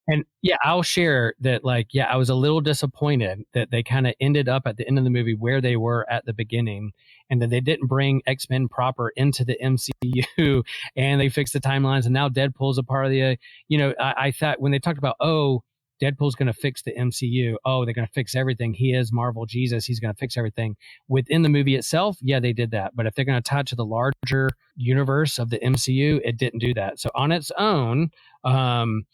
And I'll share that, I was a little disappointed that they kind of ended up at the end of the movie where they were at the beginning, and that they didn't bring X-Men proper into the MCU and they fixed the timelines. And now Deadpool's a part of the, I thought when they talked about, Deadpool's going to fix the MCU. Oh, they're going to fix everything. He is Marvel Jesus. He's going to fix everything. Within the movie itself, yeah, they did that. But if they're going to tie it to the larger universe of the MCU, it didn't do that. So on its own, on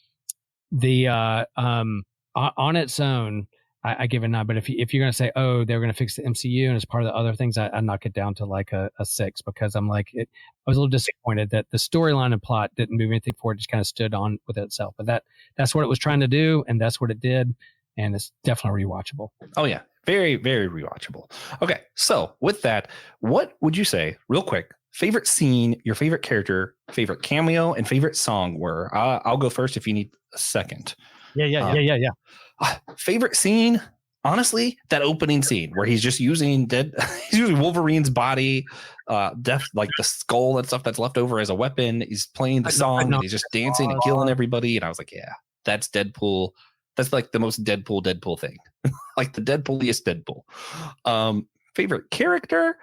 its own, I give it a 9. But if you're going to say, they're going to fix the MCU and it's part of the other things, I knock it down to like a 6 because I'm like, I was a little disappointed that the storyline and plot didn't move anything forward, just kind of stood on with itself. But that's what it was trying to do, and that's what it did, and it's definitely rewatchable. Oh yeah, very, very rewatchable. Okay, so with that, what would you say, real quick, favorite scene, your favorite character, favorite cameo, and favorite song were? I'll go first if you need a second. Yeah. Favorite scene, honestly, that opening scene where he's just using Wolverine's body, like the skull and stuff that's left over as a weapon. He's playing the song, and he's just dancing and killing everybody. And I was like, yeah, that's Deadpool. That's like the most Deadpool thing, like the Deadpooliest Deadpool. Favorite character.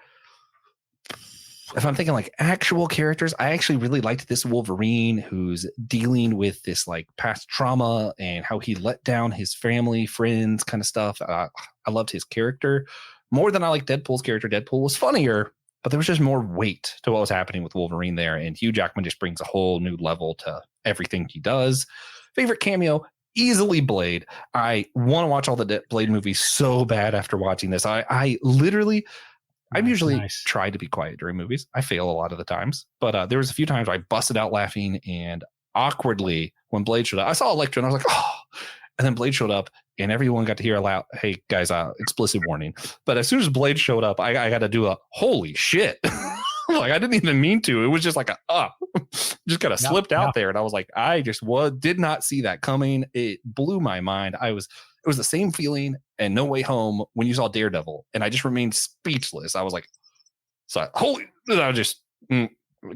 If I'm thinking like actual characters, I actually really liked this Wolverine who's dealing with this like past trauma and how he let down his family, friends, kind of stuff. I loved his character more than I liked Deadpool's character. Deadpool was funnier, but there was just more weight to what was happening with Wolverine there. And Hugh Jackman just brings a whole new level to everything he does. Favorite cameo, easily Blade. I want to watch all the Blade movies so bad after watching this. I've usually tried to be quiet during movies. I fail a lot of the times, but there was a few times where I busted out laughing, and awkwardly when Blade showed up, I saw Electro and I was like, oh, and then Blade showed up and everyone got to hear aloud, hey guys, explicit warning. But as soon as Blade showed up, I got to do a holy shit. Like I didn't even mean to. It was just like just kind of slipped out there. And I was like, I just did not see that coming. It blew my mind. It was the same feeling and No Way Home when you saw Daredevil, and I just remained speechless. I was like, I just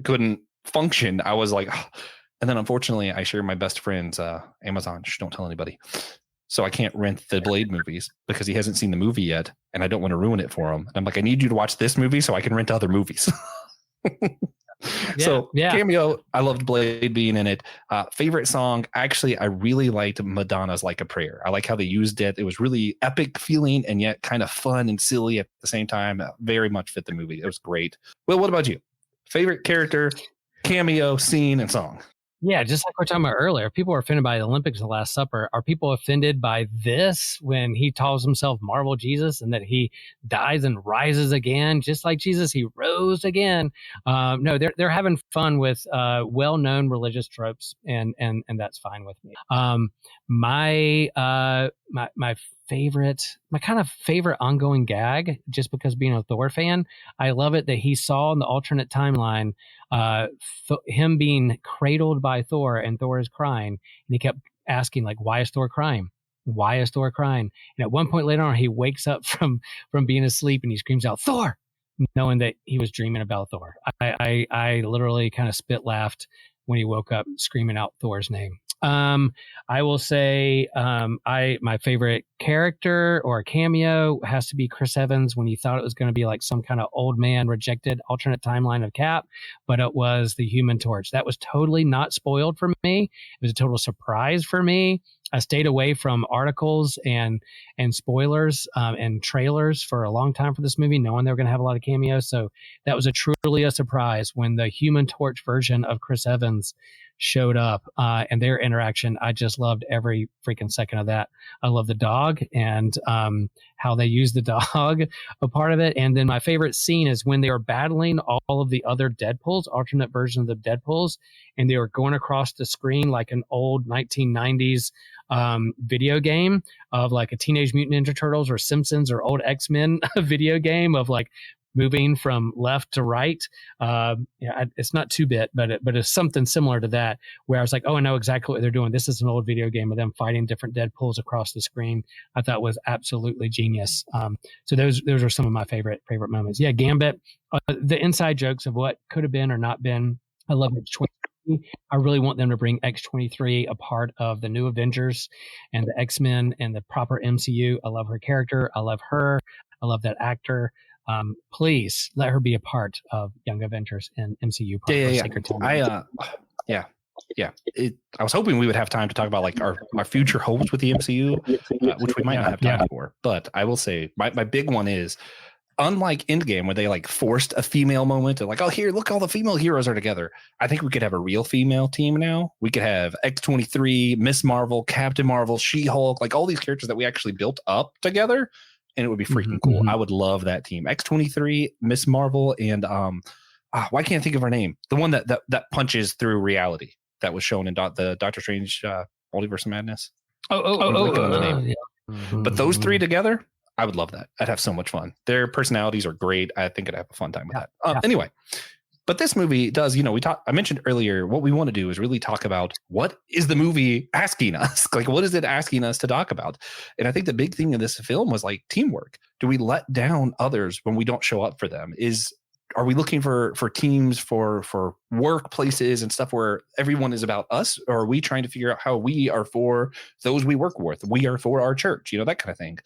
couldn't function. I was like, and then unfortunately I share my best friend's Amazon. Don't tell anybody. So I can't rent the Blade movies because he hasn't seen the movie yet, and I don't want to ruin it for him. And I'm like, I need you to watch this movie so I can rent other movies. Cameo, I loved Blade being in it. Favorite song, actually, I really liked Madonna's Like a Prayer. I like how they used it. It was really epic feeling and yet kind of fun and silly at the same time. Very much fit the movie. It was great. Will, what about you? Favorite character, cameo, scene, and song? Yeah, just like we were talking about earlier, people were offended by the Olympics and the Last Supper. Are people offended by this when he calls himself Marvel Jesus and that he dies and rises again, just like Jesus? He rose again. No, they're having fun with well-known religious tropes, and that's fine with me. My kind of favorite ongoing gag, just because being a Thor fan, I love it that he saw in the alternate timeline him being cradled by Thor, and Thor is crying, and he kept asking, like, why is Thor crying? Why is Thor crying? And at one point later on, he wakes up from being asleep and he screams out, Thor, knowing that he was dreaming about Thor. I literally kind of spit laughed when he woke up screaming out Thor's name. I will say my favorite character or cameo has to be Chris Evans when he thought it was going to be like some kind of old man rejected alternate timeline of Cap, but it was the Human Torch. That was totally not spoiled for me. It was a total surprise for me. I stayed away from articles and spoilers and trailers for a long time for this movie, knowing they were going to have a lot of cameos. So that was truly a surprise when the Human Torch version of Chris Evans showed up and their interaction. I just loved every freaking second of that. I love the dog and how they use the dog, a part of it. And then my favorite scene is when they were battling all of the other Deadpools, alternate versions of Deadpools, and they were going across the screen like an old 1990s video game of like a Teenage Mutant Ninja Turtles or Simpsons or old X-Men video game of like moving from left to right. It's not 2-bit, but it's something similar to that, where I was like, oh, I know exactly what they're doing. This is an old video game of them fighting different Deadpools across the screen. I thought was absolutely genius. So those are some of my favorite moments. Yeah, Gambit, the inside jokes of what could have been or not been. I love X-23. I really want them to bring X-23 a part of the new Avengers and the X-Men and the proper MCU. I love her character. I love her. I love that actor. Please let her be a part of Young Avengers and MCU. Yeah. I was hoping we would have time to talk about like our future hopes with the MCU, which we might not have time for. But I will say my big one is, unlike Endgame, where they like forced a female moment and like, oh, here, look, all the female heroes are together. I think we could have a real female team now. We could have X-23, Miss Marvel, Captain Marvel, She-Hulk, like all these characters that we actually built up together. And it would be freaking cool. I would love that team. X-23, Miss Marvel, and why can't I think of her name? The one that punches through reality that was shown in the Doctor Strange Multiverse of Madness. Yeah. But those three together, I would love that. I'd have so much fun. Their personalities are great. I think I'd have a fun time with that. Anyway, but this movie does, I mentioned earlier, what we want to do is really talk about what is the movie asking us? Like, what is it asking us to talk about? And I think the big thing in this film was like teamwork. Do we let down others when we don't show up for them? Are we looking for teams for workplaces and stuff where everyone is about us? Or are we trying to figure out how we are for those we work with? We are for our church, that kind of thing.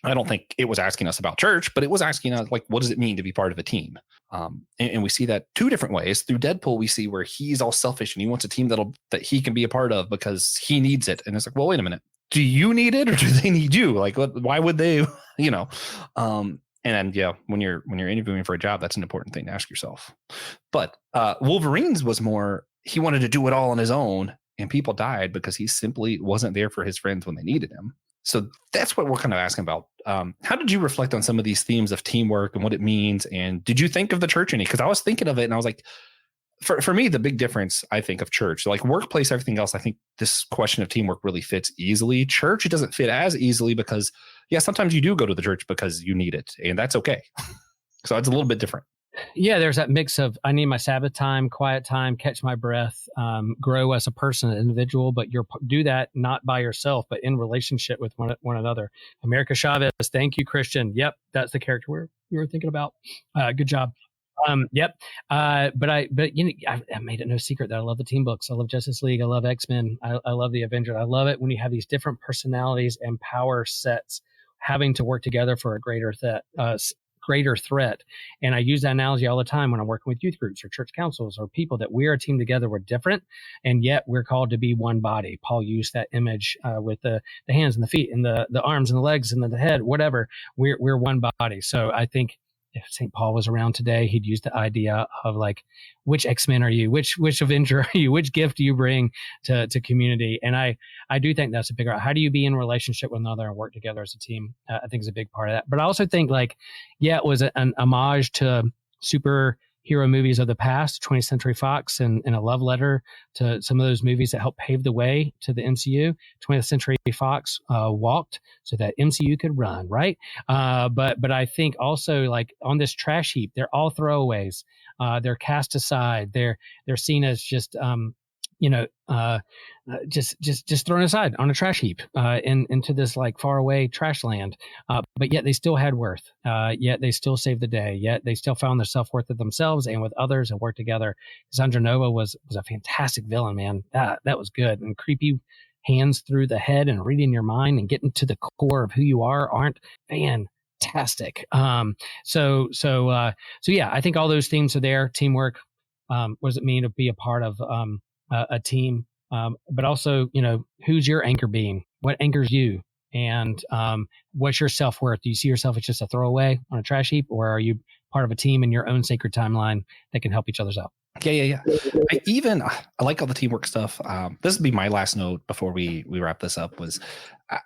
I don't think it was asking us about church, but it was asking us, like, what does it mean to be part of a team? And we see that two different ways. Through Deadpool, we see where he's all selfish and he wants a team that he can be a part of because he needs it. And it's like, well, wait a minute. Do you need it or do they need you? Like, why would they, And then, when you're interviewing for a job, that's an important thing to ask yourself. But Wolverine's was more, he wanted to do it all on his own, and people died because he simply wasn't there for his friends when they needed him. So that's what we're kind of asking about. How did you reflect on some of these themes of teamwork and what it means? And did you think of the church any? Because I was thinking of it and I was like, for me, the big difference, I think, of church, like workplace, everything else, I think this question of teamwork really fits easily. Church, it doesn't fit as easily because, sometimes you do go to the church because you need it, and that's okay. So it's a little bit different. Yeah, there's that mix of I need my Sabbath time, quiet time, catch my breath, grow as a person, an individual, but do that not by yourself, but in relationship with one another. America Chavez, thank you, Christian. Yep, that's the character we were thinking about. Good job. Yep. But I made it no secret that I love the team books. I love Justice League. I love X-Men. I love the Avengers. I love it when you have these different personalities and power sets having to work together for a greater threat. And I use that analogy all the time when I'm working with youth groups or church councils or people that we're a team together. We're different, and yet we're called to be one body. Paul used that image with the hands and the feet and the arms and the legs and the head, whatever. We're one body. So I think if St. Paul was around today, he'd use the idea of like, which X-Men are you? Which Avenger are you? Which gift do you bring to community? And I do think that's a big, how do you be in relationship with another and work together as a team? I think is a big part of that. But I also think it was an homage to superhero movies of the past, 20th Century Fox, and a love letter to some of those movies that helped pave the way to the MCU. 20th Century Fox walked so that MCU could run, right? But I think also like on this trash heap, they're all throwaways. They're cast aside. They're seen as just just thrown aside on a trash heap into this like far away trash land. But yet they still had worth. Yet they still saved the day. Yet they still found their self-worth with themselves and with others and worked together. Sandra Nova was a fantastic villain, man. That was good. And creepy hands through the head and reading your mind and getting to the core of who you aren't fantastic. So yeah, I think all those themes are there. Teamwork. What does it mean to be a part of a team? But also, who's your anchor being? What anchors you? And what's your self-worth? Do you see yourself as just a throwaway on a trash heap, or are you part of a team in your own sacred timeline that can help each other's out? Yeah. I like all the teamwork stuff. This would be my last note before we wrap this up. Was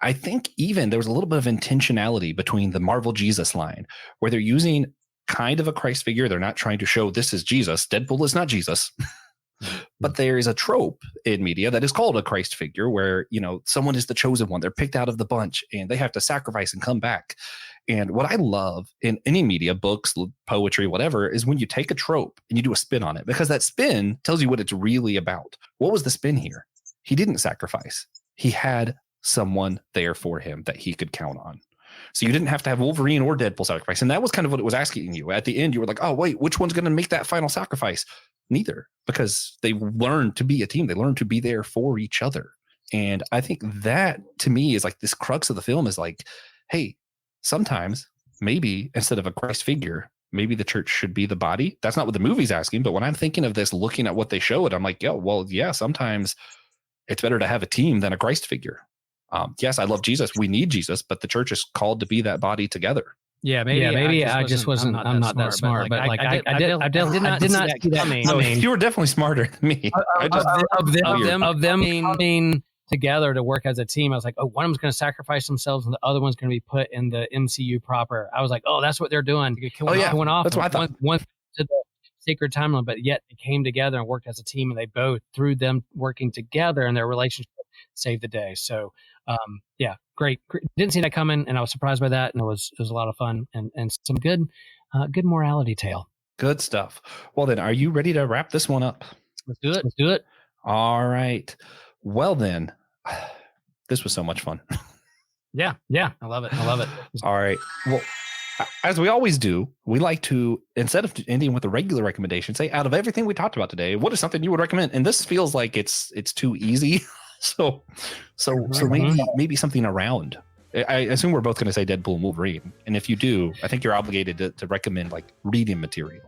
I think even there was a little bit of intentionality between the Marvel Jesus line, where they're using kind of a Christ figure. They're not trying to show this is Jesus. Deadpool is not Jesus. But there is a trope in media that is called a Christ figure where, someone is the chosen one. They're picked out of the bunch and they have to sacrifice and come back. And what I love in any media, books, poetry, whatever, is when you take a trope and you do a spin on it, because that spin tells you what it's really about. What was the spin here? He didn't sacrifice. He had someone there for him that he could count on. So you didn't have to have Wolverine or Deadpool sacrifice. And that was kind of what it was asking you. At the end, you were like, oh, wait, which one's going to make that final sacrifice? Neither, because they learned to be a team. They learned to be there for each other. And I think that to me is like this crux of the film is like, hey, sometimes maybe instead of a Christ figure, maybe the church should be the body. That's not what the movie's asking. But when I'm thinking of this, looking at what they showed, I'm like, sometimes it's better to have a team than a Christ figure. Yes, I love Jesus. We need Jesus, but the church is called to be that body together. Yeah, maybe I just wasn't. I'm not that smart, but like I did not see that coming. No, you were definitely smarter than me. Of them being together to work as a team. I was like, oh, one of them's going to sacrifice themselves, and the other one's going to be put in the MCU proper. I was like, oh, that's what they're doing. Went off. That's what I thought. One to the sacred timeline, but yet they came together and worked as a team, and they both, through them working together and their relationship, saved the day. So, great. Didn't see that coming, and I was surprised by that, and it was a lot of fun and some good morality tale. Good stuff. Well, then, are you ready to wrap this one up? Let's do it. All right. Well, then, this was so much fun. Yeah. I love it. All right. Well, as we always do, we like to, instead of ending with a regular recommendation, say, out of everything we talked about today, what is something you would recommend? And this feels like it's too easy. So maybe something around. I assume we're both going to say Deadpool and Wolverine. And if you do, I think you're obligated to recommend like reading material.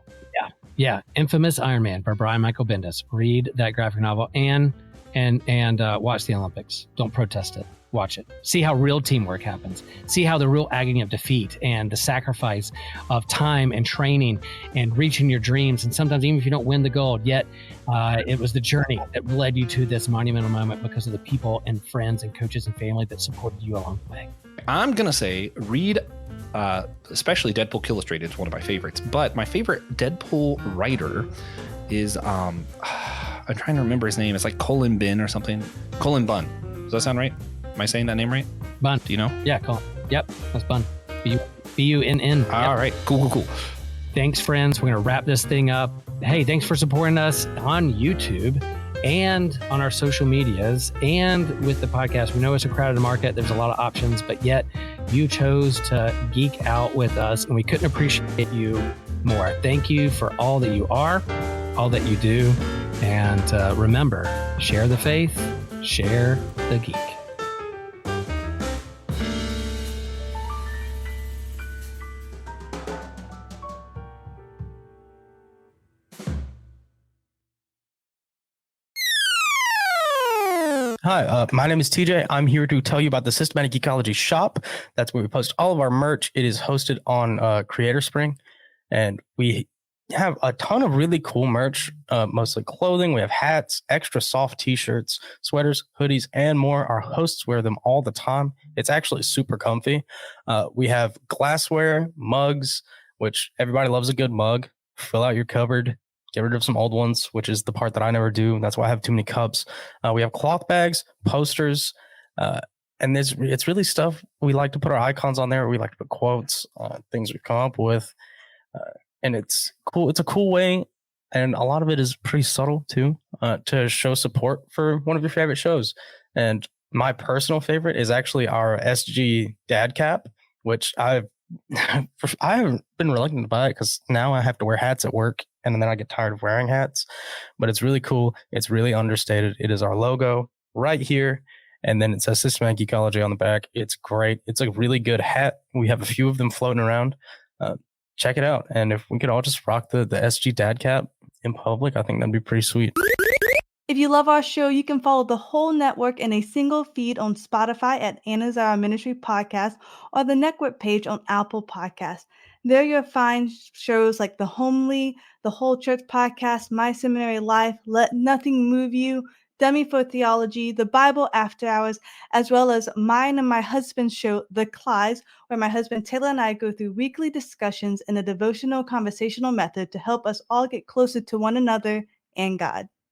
Yeah. Infamous Iron Man by Brian Michael Bendis. Read that graphic novel and watch the Olympics. Don't protest it. Watch it. See how real teamwork happens. See how the real agony of defeat and the sacrifice of time and training and reaching your dreams. And sometimes even if you don't win the gold, yet it was the journey that led you to this monumental moment because of the people and friends and coaches and family that supported you along the way. I'm going to say read, especially Deadpool Illustrated is one of my favorites. But my favorite Deadpool writer is, I'm trying to remember his name. It's like Colin Bunn or something. Colin Bunn. Does that sound right? Am I saying that name right? Bunn. Do you know? Yeah, Colin. Yep, that's Bunn. B-U-N-N. Yep. All right. Cool. Thanks, friends. We're going to wrap this thing up. Hey, thanks for supporting us on YouTube and on our social medias and with the podcast. We know it's a crowded market. There's a lot of options, but yet you chose to geek out with us, and we couldn't appreciate you more. Thank you for all that you are, all that you do. And remember, share the faith, share the geek. Hi, my name is TJ. I'm here to tell you about the Systematic Geekology shop. That's where we post all of our merch. It is hosted on Creator Spring, and we have a ton of really cool merch, mostly clothing. We have hats, extra soft t-shirts, sweaters, hoodies, and more. Our hosts wear them all the time. It's actually super comfy. We have glassware, mugs, which everybody loves a good mug. Fill out your cupboard. Get rid of some old ones, which is the part that I never do. That's why I have too many cups. We have cloth bags, posters, and it's really stuff. We like to put our icons on there. We like to put quotes, things we come up with, and it's cool. It's a cool way and a lot of it is pretty subtle too, to show support for one of your favorite shows. And my personal favorite is actually our SG dad cap, which I haven't been reluctant to buy it because now I have to wear hats at work and then I get tired of wearing hats. But it's really cool. It's really understated. It is our logo right here. And then it says Systematic Ecology on the back. It's great. It's a really good hat. We have a few of them floating around. Check it out. And if we could all just rock the SG dad cap in public, I think that'd be pretty sweet. If you love our show, you can follow the whole network in a single feed on Spotify at Anna's Our Ministry Podcast or the network page on Apple Podcasts. There you'll find shows like The Homely, The Whole Church Podcast, My Seminary Life, Let Nothing Move You, Dummy for Theology, The Bible After Hours, as well as mine and my husband's show, The Clydes, where my husband Taylor and I go through weekly discussions in a devotional conversational method to help us all get closer to one another and God.